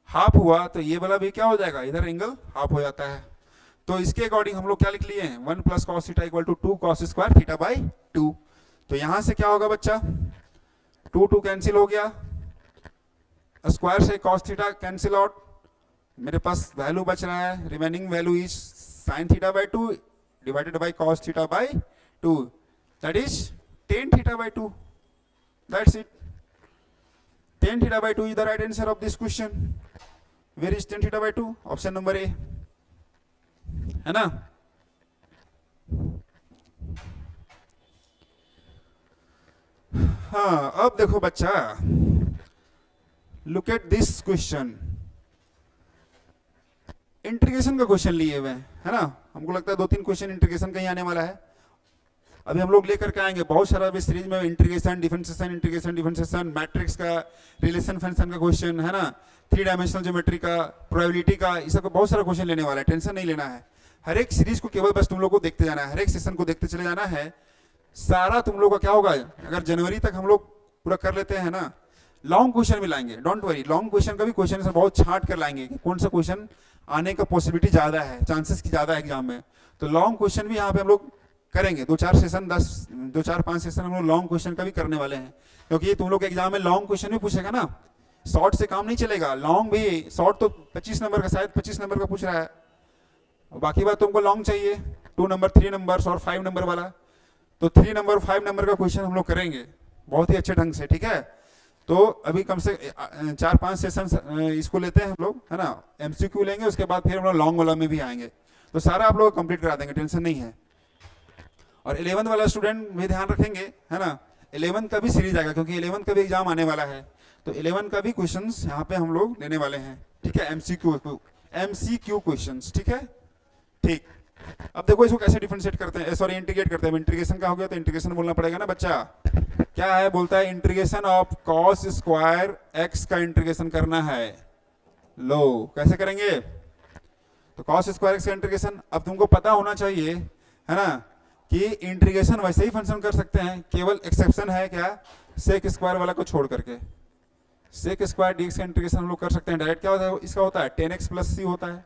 हाफ हुआ तो ये वाला भी क्या हो जाएगा, इधर एंगल हाफ हो जाता है। तो इसके अकॉर्डिंग हम लोग क्या लिख लिए हैं, 1 plus cos theta equal to 2 cos square theta by 2। तो यहां से क्या होगा बच्चा, 2 कैंसिल हो गया, स्क्वायर से कॉस थीटा कैंसिल आउट, मेरे पास वैल्यू बच रहा है, remaining value is sine theta by 2 divided by cos theta by 2, that is tan theta by 2, that's it. Tan theta by 2 is the right answer of this question. Where is tan theta by 2, option number A, है ना। हाँ अब देखो बच्चा, look at this question, integration का question लिए हुए हैं, है ना। हमको लगता है 2-3 क्वेश्चन इंटीग्रेशन का ही आने वाला है। अभी हम लोग लेकर के आएंगे बहुत सारा अभी सीरीज में, इंटीग्रेशन डिफरेंशिएशन, मैट्रिक्स का, रिलेशन फंक्शन का क्वेश्चन, है ना, 3 डायमेंशनल ज्योमेट्री का, प्रोबेबिलिटी का, इस सब बहुत सारा क्वेश्चन लेने वाला है, टेंशन नहीं लेना है। हर एक सीरीज को केवल बस तुम लोग को देखते जाना है, हर एक सेशन को देखते चले जाना है, सारा तुम लोग का क्या होगा, अगर जनवरी तक हम लोग पूरा कर लेते हैं ना, लॉन्ग क्वेश्चन भी लाएंगे, डोंट वरी, लॉन्ग क्वेश्चन का भी क्वेश्चन से बहुत छांट कर लाएंगे कि कौन सा क्वेश्चन आने का पॉसिबिलिटी ज्यादा है, चांसेस की ज्यादा है एग्जाम में। तो लॉन्ग क्वेश्चन भी यहाँ पे हम लोग करेंगे, 2-4-5 सेशन हम लोग लॉन्ग क्वेश्चन का भी करने वाले हैं, क्योंकि ये तुम लोग के एग्जाम में लॉन्ग क्वेश्चन भी पूछेगा ना, शॉर्ट से काम नहीं चलेगा, लॉन्ग भी, शॉर्ट तो 25 नंबर का, शायद 25 नंबर का पूछ रहा है, बाकी बात तुमको लॉन्ग चाहिए 2 नंबर 3 नंबर और 5 नंबर वाला, तो 3 नंबर 5 नंबर का क्वेश्चन हम लोग करेंगे बहुत ही अच्छे ढंग से, ठीक है। तो अभी कम से 4-5 सेशन इसको लेते हैं हम लोग, है ना, एमसीक्यू लेंगे, उसके बाद फिर हम लोग लॉन्ग वाला में भी आएंगे, तो सारा आप लोग कंप्लीट करा देंगे, टेंशन नहीं है। और 11th वाला स्टूडेंट भी ध्यान रखेंगे, है ना, 11th का भी सीरीज आएगा, क्योंकि 11th का भी एग्जाम आने वाला है, तो 11th का भी क्वेश्चंस यहाँ पे हम लोग लेने वाले हैं, ठीक है, एमसीक्यू क्वेश्चंस, ठीक है, ठीक। अब देखो इसको कैसे डिफरेंशिएट करते हैं, सॉरी इंटीग्रेट करते हैं। इंटीग्रेशन का हो गया तो इंटीग्रेशन बोलना पड़ेगा ना बच्चा, क्या है, बोलता है integration of cos square x का इंटीग्रेशन करना है। लो कैसे करेंगे, तो कॉस स्क्वायर एक्स का इंटीग्रेशन, अब तुमको पता होना चाहिए, है ना, कि इंटीग्रेशन वैसे ही फंक्शन कर सकते हैं, केवल एक्सेप्शन है क्या, सेक स्क्वायर वाला को छोड़ करके, सेक स्क्वायर डीएक्स का इंटीग्रेशन हम लोग कर सकते हैं डायरेक्ट, क्या होता है इसका, होता है 10x प्लस सी होता है,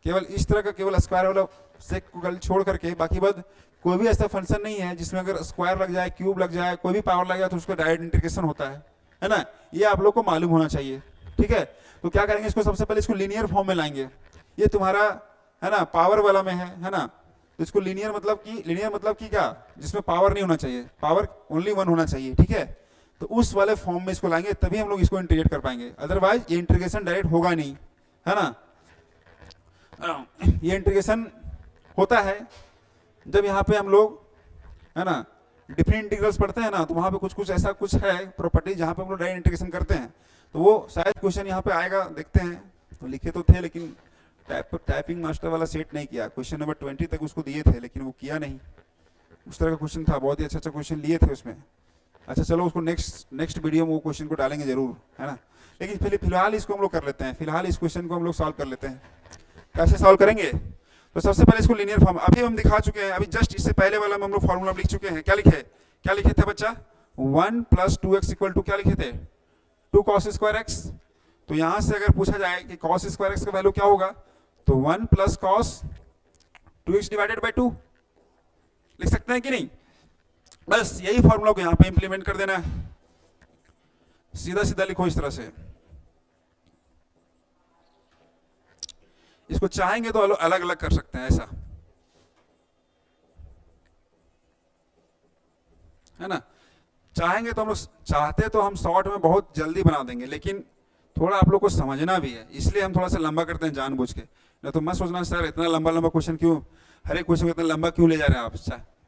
केवल इस तरह का, केवल स्क्वायर वाला सेक को छोड़ करके, बाकी बात कोई भी ऐसा फंक्शन नहीं है जिसमें अगर स्क्वायर लग जाए, क्यूब लग जाए, कोई भी पावर लग जाए तो उसको डायरेक्ट इंटीग्रेशन होता है ना, ये आप लोग को मालूम होना चाहिए, ठीक है। तो क्या करेंगे, इसको सबसे पहले इसको लीनियर फॉर्म में लाएंगे, ये तुम्हारा, है ना, पावर वाला में है ना, तो इसको लीनियर मतलब कि क्या, जिसमें पावर नहीं होना चाहिए, पावर ओनली 1 होना चाहिए, ठीक है। तो उस वाले फॉर्म में इसको लाएंगे, तभी हम लोग इसको इंटीग्रेट कर पाएंगे, अदरवाइज ये इंटीग्रेशन डायरेक्ट होगा नहीं, है ना। ये इंटीग्रेशन होता है जब यहाँ पे हम लोग, है ना, डिफरेंट इंटीग्रल्स पढ़ते हैं ना, तो वहाँ पे कुछ कुछ ऐसा कुछ है प्रॉपर्टी जहाँ पे हम लोग डायरेक्ट इंटीग्रेशन करते हैं, तो वो शायद क्वेश्चन यहाँ पे आएगा, देखते हैं। तो लिखे तो थे लेकिन टाइपिंग मास्टर वाला सेट नहीं किया, क्वेश्चन नंबर 20 तक उसको दिए थे लेकिन वो किया नहीं। उस तरह का क्वेश्चन था, बहुत ही अच्छा अच्छा क्वेश्चन लिए थे उसमें। अच्छा चलो उसको नेक्स्ट वीडियो में वो क्वेश्चन को डालेंगे जरूर, है ना। लेकिन फिलहाल इसको हम लोग कर लेते हैं, फिलहाल इस क्वेश्चन को हम लोग सॉल्व कर लेते हैं। कैसे सॉल्व करेंगे? तो सबसे पहले इसको लीनियर फॉर्म अभी हम दिखा चुके हैं, अभी जस्ट इससे पहले वाला में हम लोग फॉर्मूला लिख चुके हैं। क्या लिखे थे बच्चा? 1 + 2x इक्वल टू क्या लिखे थे? 2 cos स्क्वायर x। तो यहां से अगर पूछा जाए कि cos स्क्वायर x का वैल्यू क्या होगा, तो 1 + cos 2x डिवाइडेड बाई 2 लिख सकते हैं कि नहीं? बस यही फॉर्मूला को यहां पे इंप्लीमेंट कर देना है, सीधा सीधा लिखो इस तरह से। इसको चाहेंगे तो अलग अलग कर सकते हैं, ऐसा है ना। चाहेंगे तो हम लोग, चाहते तो हम शॉर्ट में बहुत जल्दी बना देंगे, लेकिन थोड़ा आप लोग को समझना भी है, इसलिए हम थोड़ा सा लंबा करते हैं जानबूझ के। नहीं तो मत सोचना सर इतना लंबा लंबा क्वेश्चन क्यों, हर एक क्वेश्चन को इतना लंबा क्यों ले जा रहे हैं आप,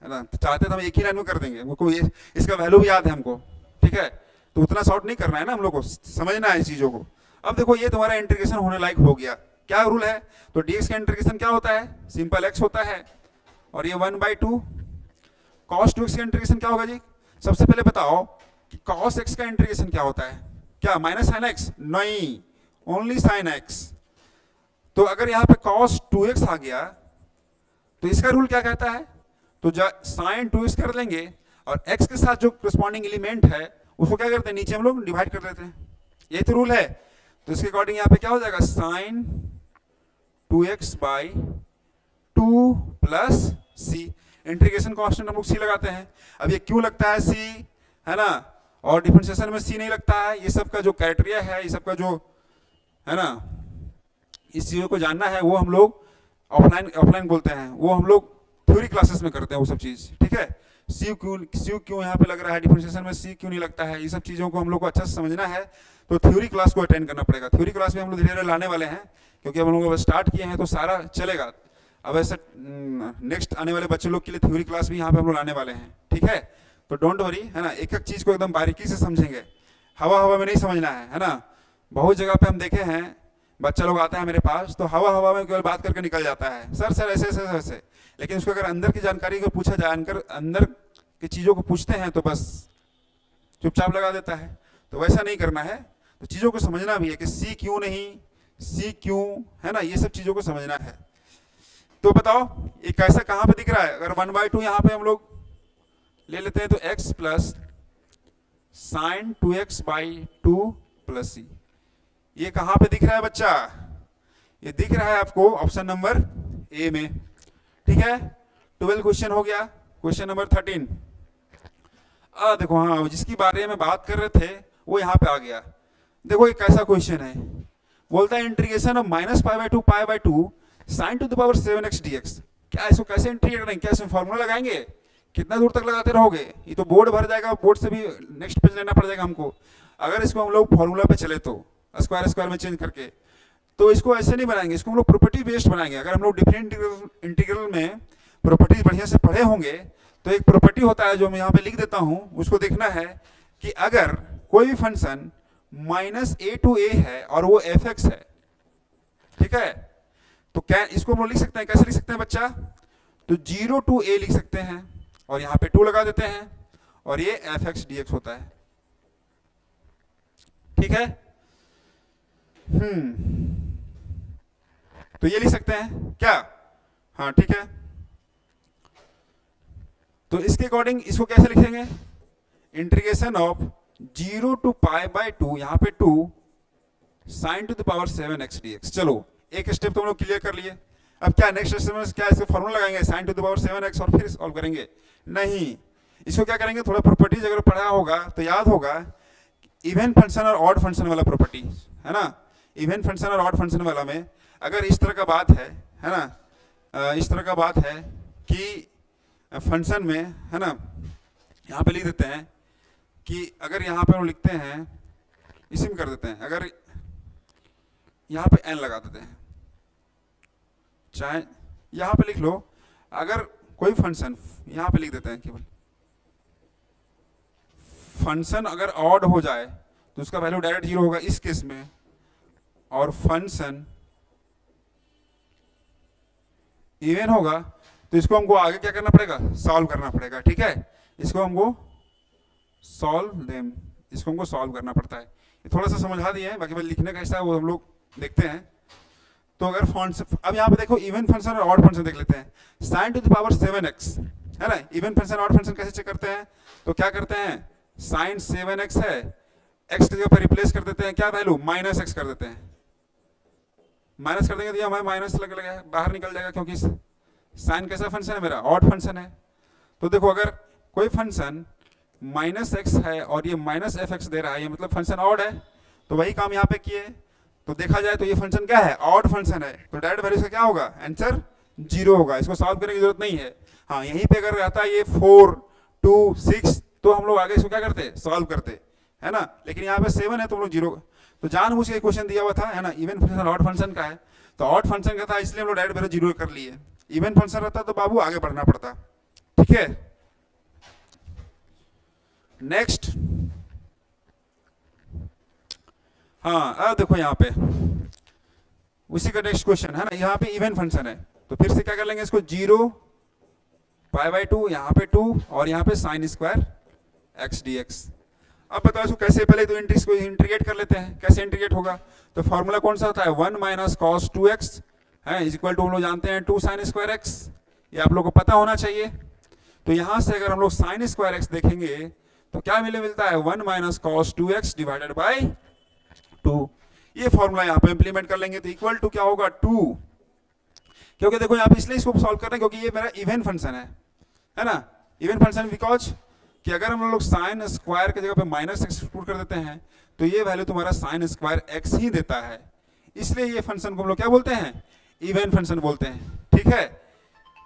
है ना। तो चाहते तो हम एक ही लाइन में कर देंगे, हमको इसका वैल्यू भी याद है हमको, ठीक है। तो उतना शॉर्ट नहीं करना है ना, हम लोग को समझना है इस चीज़ों को। अब देखो ये तुम्हारा इंटीग्रेशन होने लायक हो गया। क्या रूल है? तो dx का इंटीग्रेशन क्या होता है? सिंपल x होता है, और ये 1/2 cos 2x का इंटीग्रेशन क्या होगा जी? सबसे पहले बताओ कि cos x का इंटीग्रेशन क्या होता है? क्या माइनस साइन x? नहीं, ओनली साइन x। तो अगर यहाँ पे cos 2x आ गया तो इसका रूल क्या कहता है? तो साइन 2x कर लेंगे और x के साथ जो करस्पॉन्डिंग एलिमेंट है उसको क्या करते हैं, नीचे हम लोग डिवाइड कर देते हैं। यही तो रूल है। तो इसके अकॉर्डिंग यहाँ पे क्या हो जाएगा? Sine 2x/2 plus c। Integration constant हम लोग c लगाते हैं। अब ये क्यों लगता है c, है ना, और डिफरेंशिएशन में c नहीं लगता है, ये सब का जो क्राइटेरिया है, ये सब का जो है ना, इस चीज़ों को जानना है वो हम लोग ऑफलाइन बोलते हैं, वो हम लोग थ्योरी क्लासेस में करते हैं वो सब चीज़, ठीक है। सी क्यों यहाँ पे लग रहा है, डिफरेंशिएशन में सी क्यों नहीं लगता है, ये सब चीज़ों को हम लोग को अच्छा से समझना है। तो थ्योरी क्लास को अटेंड करना पड़ेगा। थ्योरी क्लास में हम लोग धीरे धीरे लाने वाले हैं, क्योंकि हम लोग स्टार्ट किए हैं तो सारा चलेगा। अब ऐसे नेक्स्ट आने वाले बच्चे लोग के लिए थ्योरी क्लास भी यहाँ पे हम लोग लाने वाले हैं, ठीक है। तो डोंट वरी, है ना, एक एक चीज़ को एकदम बारीकी से समझेंगे, हवा में नहीं समझना है ना। बहुत जगह पे हम देखे हैं बच्चा लोग आता है मेरे पास तो हवा में केवल बात करके निकल जाता है, सर ऐसे। लेकिन उसको अगर अंदर की जानकारी को पूछा जाए, अंदर की चीज़ों को पूछते हैं तो बस चुपचाप लगा देता है। तो वैसा नहीं करना है, तो चीज़ों को समझना भी है कि सी क्यों नहीं, सी क्यों, है ना, ये सब चीज़ों को समझना है। तो बताओ ये कैसा कहाँ पे दिख रहा है? अगर 1/2 यहाँ पे हम लोग ले लेते हैं तो x plus sign 2x/2 plus c, ये कहाँ पे दिख रहा है बच्चा? ये दिख रहा है आपको ऑप्शन नंबर ए में, ठीक है। 12 क्वेश्चन हो गया। क्वेश्चन नंबर 13 देखो, हाँ, जिसकी बारे में बात कर रहे थे वो यहाँ पे आ गया। देखो ये कैसा क्वेश्चन है, बोलता है integration of -π/2 π/2 sin to the power 7x dx। क्या इसको कैसे इंटीग्रेट करेंगे? क्या इसमें फॉर्मूला लगाएंगे? कितना दूर तक लगाते रहोगे? ये तो बोर्ड भर जाएगा, बोर्ड से भी नेक्स्ट पेज लेना पड़ जाएगा हमको। अगर इसको हम लोग फॉर्मूला पे चले तो स्क्वायर में चेंज करके, तो इसको ऐसे नहीं बनाएंगे, इसको हम लोग प्रॉपर्टी बेस्ड बनाएंगे। अगर हम लोग डिफरेंट इंटीग्रल में प्रॉपर्टीज बढ़िया से पढ़े होंगे तो एक प्रॉपर्टी होता है जो मैं यहाँ पे लिख देता हूँ, उसको देखना है कि अगर कोई भी फंक्शन -a to a है और वो fx है, ठीक है, तो क्या इसको हम लोग लिख सकते हैं? कैसे लिख सकते हैं बच्चा? तो 0 to a लिख सकते हैं और यहाँ पे 2 लगा देते हैं और ये fx dx होता है, ठीक है। तो ये लिख सकते हैं क्या? हाँ, ठीक है। तो इसके अकॉर्डिंग इसको कैसे लिखेंगे? इंटीग्रेशन ऑफ 0 to π/2, यहाँ पे 2 sin to the power 7x dx। चलो एक स्टेप तो हम लोग क्लियर कर लिए। अब क्या नेक्स्ट स्टेप में क्या इसका फॉर्मूला लगाएंगे sin to the power 7x और फिर सॉल्व करेंगे? नहीं, इसको क्या करेंगे, थोड़ा प्रॉपर्टीज अगर पढ़ा होगा तो याद होगा, इवन फंक्शन और ऑड फंक्शन वाला प्रॉपर्टी, है ना। इवन फंक्शन और ऑड फंक्शन वाला में अगर इस तरह का बात है ना, इस तरह का बात है कि फंक्शन में, है ना, यहाँ पे लिख देते हैं कि अगर यहाँ पे हम लिखते हैं, इसी में कर देते हैं, अगर यहाँ पे n लगा देते हैं, चाहे यहाँ पे लिख लो, अगर कोई फंक्शन यहाँ पे लिख देते हैं केवल, फंक्शन अगर ऑड हो जाए तो उसका वैल्यू डायरेक्ट 0 होगा इस केस में, और फंक्शन इवन होगा तो इसको हमको आगे क्या करना पड़ेगा, सॉल्व करना पड़ेगा। ठीक है, इसको हमको सॉल्व करना पड़ता है। ये थोड़ा सा समझा दिए हैं, बाकी लिखने का हिस्सा वो हम लोग देखते हैं। तो अगर फंक्शन, अब यहाँ पे देखो इवन फंक्शन और ऑड फंक्शन देख लेते हैं। sin to the power 7x है ना, इवन फंक्शन ऑड फंक्शन कैसे चेक करते हैं, तो क्या करते हैं, sin 7x है, x की जगह पर रिप्लेस कर देते हैं क्या वैल्यू, -x कर देते हैं। माइनस कर देंगे तो हमारे माइनस लगेगा, बाहर निकल जाएगा, क्योंकि साइन कैसा फंक्शन है मेरा, ऑड फंक्शन है। तो देखो अगर कोई फंक्शन -x है और ये -fx दे रहा है, ये मतलब फंक्शन ऑड है, तो वही काम यहाँ पे किए। तो देखा जाए तो ये फंक्शन क्या है, ऑड फंक्शन है, तो डायरेक्ट वैल्यू से क्या होगा, आंसर 0 होगा। इसको सॉल्व करने की जरूरत नहीं है। हाँ, यहीं पे अगर रहता ये 4 2 6 तो हम लोग आगे इसको क्या करते, सॉल्व करते, है ना। लेकिन यहाँ पे 7 है तो हम लोग 0, तो जानबूझ के क्वेश्चन दिया हुआ था, है ना, इवन फंक्शन ऑड फंक्शन का है, तो ऑड फंक्शन का था इसलिए हम लोग डायरेक्ट वैल्यू 0 कर लिए। इवन फंक्शन रहता तो बाबू आगे बढ़ना पड़ता। ठीक है, नेक्स्ट। हाँ, अब देखो यहाँ पे उसी का नेक्स्ट क्वेश्चन है ना, यहाँ पे इवन फंक्शन है, तो फिर से क्या कर लेंगे इसको, 0 π/2, यहाँ पे 2 और यहाँ पे sin स्क्वायर x dx। अब बताओ इसको कैसे, पहले तो इसको इंटीग्रेट कर लेते हैं। कैसे इंटीग्रेट होगा, तो फॉर्मूला कौन सा होता है, 1 - cos 2x है इज इक्वल टू, हम लोग जानते हैं 2 sin स्क्वायर x, ये आप लोग को पता होना चाहिए। तो यहाँ से अगर हम लोग sin स्क्वायर x देखेंगे तो क्या मिलता है, 1 - cos 2x डिवाइडेड बाई 2। ये फॉर्मूला यहाँ पे इंप्लीमेंट कर लेंगे तो इक्वल टू क्या होगा, 2। क्योंकि देखो यहाँ पे इसलिए इसको सॉल्व कर रहे हैं क्योंकि ये मेरा इवन फंक्शन है ना, इवन फंक्शन बिकॉज कि अगर हम लोग साइन स्क्वायर की जगह पे -x सब्स्टिट्यूट कर देते हैं तो ये वैल्यू तुम्हारा साइन स्क्वायर x ही देता है, इसलिए ये फंक्शन को हम लोग क्या बोलते हैं, इवन फंक्शन बोलते हैं। ठीक है,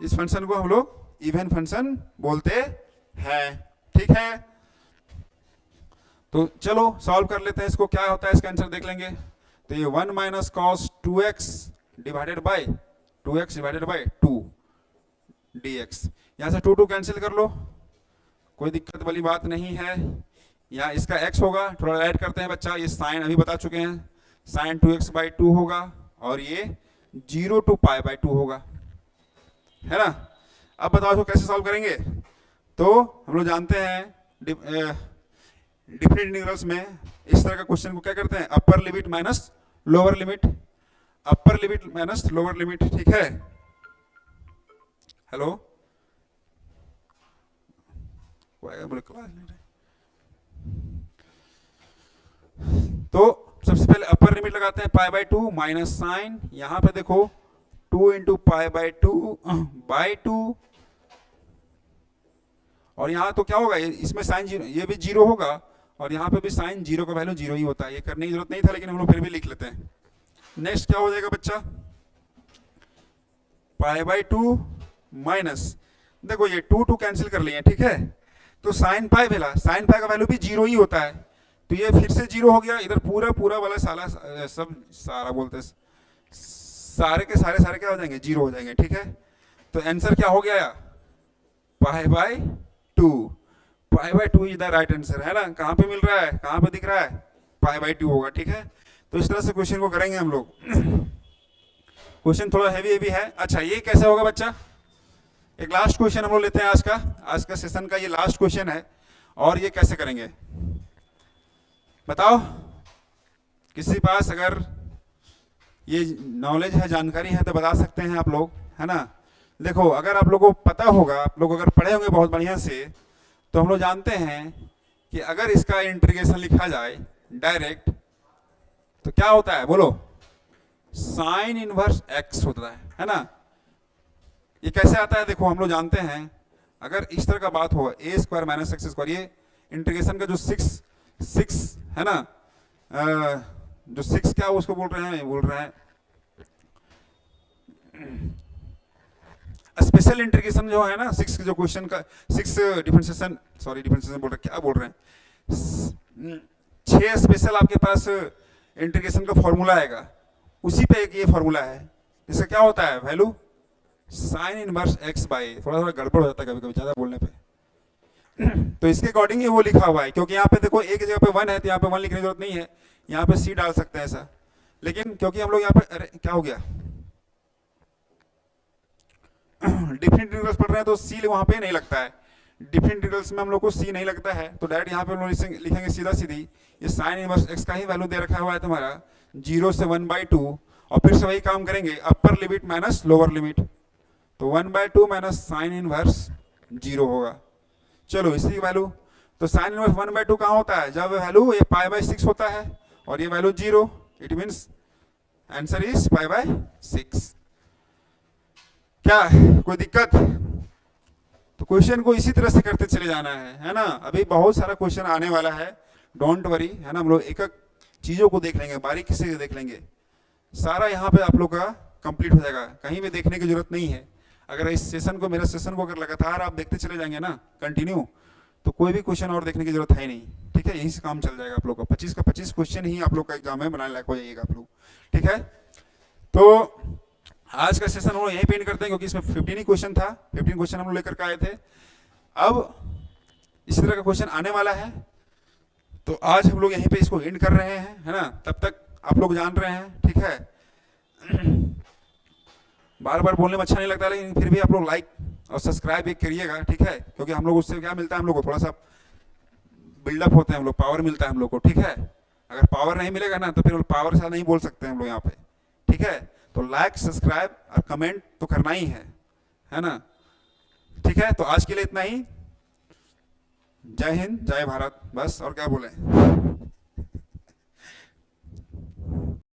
इस फंक्शन को हम लोग इवन फंक्शन बोलते हैं। ठीक है, तो चलो सॉल्व कर लेते हैं इसको, क्या होता है इसका आंसर देख लेंगे। तो ये 1 - cos 2x divided by 2 dx, यहां से 2 कैंसिल कर लो, कोई दिक्कत वाली बात नहीं है। यहाँ इसका x होगा, थोड़ा ऐड करते हैं बच्चा, ये साइन अभी बता चुके हैं, sin 2x/2 होगा और ये 0 to π/2 होगा, है ना। अब बताओ इसको कैसे सॉल्व करेंगे, तो हम लोग जानते हैं डिफरेंट इंटीग्रल्स में इस तरह का क्वेश्चन को क्या करते हैं, upper limit minus lower limit, upper limit minus lower limit. ठीक है, हेलो, तो सबसे पहले अपर लिमिट लगाते हैं π/2 माइनस साइन, यहां पे देखो 2 × π/2/2, और यहाँ तो क्या होगा, इसमें साइन 0, ये भी 0 होगा और यहाँ पे भी साइन 0 का वैल्यू 0 ही होता है। ये करने की जरूरत नहीं था लेकिन हम लोग फिर भी लिख लेते हैं। नेक्स्ट क्या हो जाएगा बच्चा, π/2 माइनस, देखो ये 2 कैंसिल कर लिए, ठीक है, तो साइन पाई भेला, साइन पाई का वैल्यू भी 0 ही होता है, तो ये फिर से 0 हो गया। इधर पूरा वाला सारा बोलते सारे के सारे क्या हो जाएंगे, 0 हो जाएंगे। ठीक है, तो आंसर क्या हो गया, π/2, π/2 इज द राइट आंसर, है ना। कहाँ पे मिल रहा है, कहाँ पे दिख रहा है, π/2 होगा। ठीक है, तो इस तरह से क्वेश्चन को करेंगे हम लोग। क्वेश्चन थोड़ा हैवी है। अच्छा, ये कैसे होगा बच्चा, एक लास्ट क्वेश्चन हम लोग लेते हैं आज का सेशन का, ये लास्ट क्वेश्चन है, और ये कैसे करेंगे बताओ, किसी पास अगर ये नॉलेज है, जानकारी है तो बता सकते हैं आप लोग, है ना। देखो, अगर आप लोगों को पता होगा, आप लोग अगर पढ़े होंगे बहुत बढ़िया से, तो हम लोग जानते हैं कि अगर इसका इंटीग्रेशन लिखा जाए डायरेक्ट तो क्या होता है, बोलो, साइन इनवर्स x होता है ना। ये कैसे आता है, देखो हम लोग जानते हैं, अगर इस तरह का बात हो, a² - x², ये इंटीग्रेशन का जो 6 है ना, जो 6 क्या उसको बोल रहे हैं स्पेशल इंटीग्रेशन जो है ना, 6 जो क्वेश्चन का 6 डिफरेंशिएशन बोल रहे, क्या बोल रहे हैं, 6 स्पेशल आपके पास इंटीग्रेशन का फॉर्मूला आएगा, उसी पे एक ये फॉर्मूला है, इसका क्या होता है value, sine inverse x by, थोड़ा गड़बड़ हो जाता है कभी कभी ज़्यादा बोलने पे, तो इसके अकॉर्डिंग ही वो लिखा हुआ है, क्योंकि यहाँ पे देखो एक जगह पे 1 है तो यहाँ पे 1 लिखने की जरूरत नहीं है, यहाँ पे C डाल सकते हैं ऐसा। लेकिन क्योंकि हम लोग यहाँ पे, अरे क्या हो गया, डिफरेंट इंटीग्रल्स पढ़ रहे हैं तो C वहाँ पे नहीं लगता है, डिफरेंट इंटीग्रल्स में हम लोग को C नहीं लगता है, तो डायरेक्ट यहाँ पे हम लोग लिखेंगे सीधा सीधी, ये साइन इनवर्स x का ही वैल्यू दे रखा हुआ है तुम्हारा 0 से 1/2, और फिर से वही काम करेंगे, upper limit minus lower limit, तो 1/2 माइनस साइन इनवर्स 0 होगा। चलो इसी की वैल्यू, तो साइन इनवर्स 1/2 कहाँ होता है, जब वैल्यू ये π/6 होता है और ये value 0, it means answer is π/6। क्या कोई दिक्कत? तो क्वेश्चन को इसी तरह से करते चले जाना है ना। अभी बहुत सारा क्वेश्चन आने वाला है, डोंट वरी, है ना। हम लोग एक एक चीजों को देख लेंगे, बारीकी से देख लेंगे, सारा यहाँ पे आप लोग का कंप्लीट हो जाएगा, कहीं भी देखने की जरूरत नहीं है। अगर इस सेशन को, मेरा सेशन को अगर लगातार आप देखते चले जाएंगे ना कंटिन्यू, तो कोई भी क्वेश्चन और देखने की जरूरत है नहीं, ठीक है। यहीं से काम चल जाएगा आप लोग का, 25 का 25 क्वेश्चन ही आप लोग का एग्जाम में बनाने लायक हो जाइएगा आप लोग, ठीक है। तो आज का सेशन हम लोग यहीं पे एंड करते हैं, क्योंकि इसमें 15 ही क्वेश्चन था, 15 क्वेश्चन हम लोग लेकर के आए थे। अब इसी तरह का क्वेश्चन आने वाला है, तो आज हम लोग यहीं पे इसको एंड कर रहे हैं, है ना। तब तक आप लोग जान रहे हैं, ठीक है। बार बार बोलने में अच्छा नहीं लगता, लेकिन फिर भी आप लोग लाइक और सब्सक्राइब भी करिएगा, ठीक है, क्योंकि हम लोग उससे क्या मिलता है, हम लोग को थोड़ा सा बिल्डअप होते हैं हम लोग, पावर मिलता है हम लोग को, ठीक है। अगर पावर नहीं मिलेगा ना तो फिर पावर से नहीं बोल सकते हम लोग यहाँ पे, ठीक है। तो लाइक, सब्सक्राइब और कमेंट तो करना ही है ना, ठीक है। तो आज के लिए इतना ही। जय हिंद, जय भारत, बस और क्या बोले।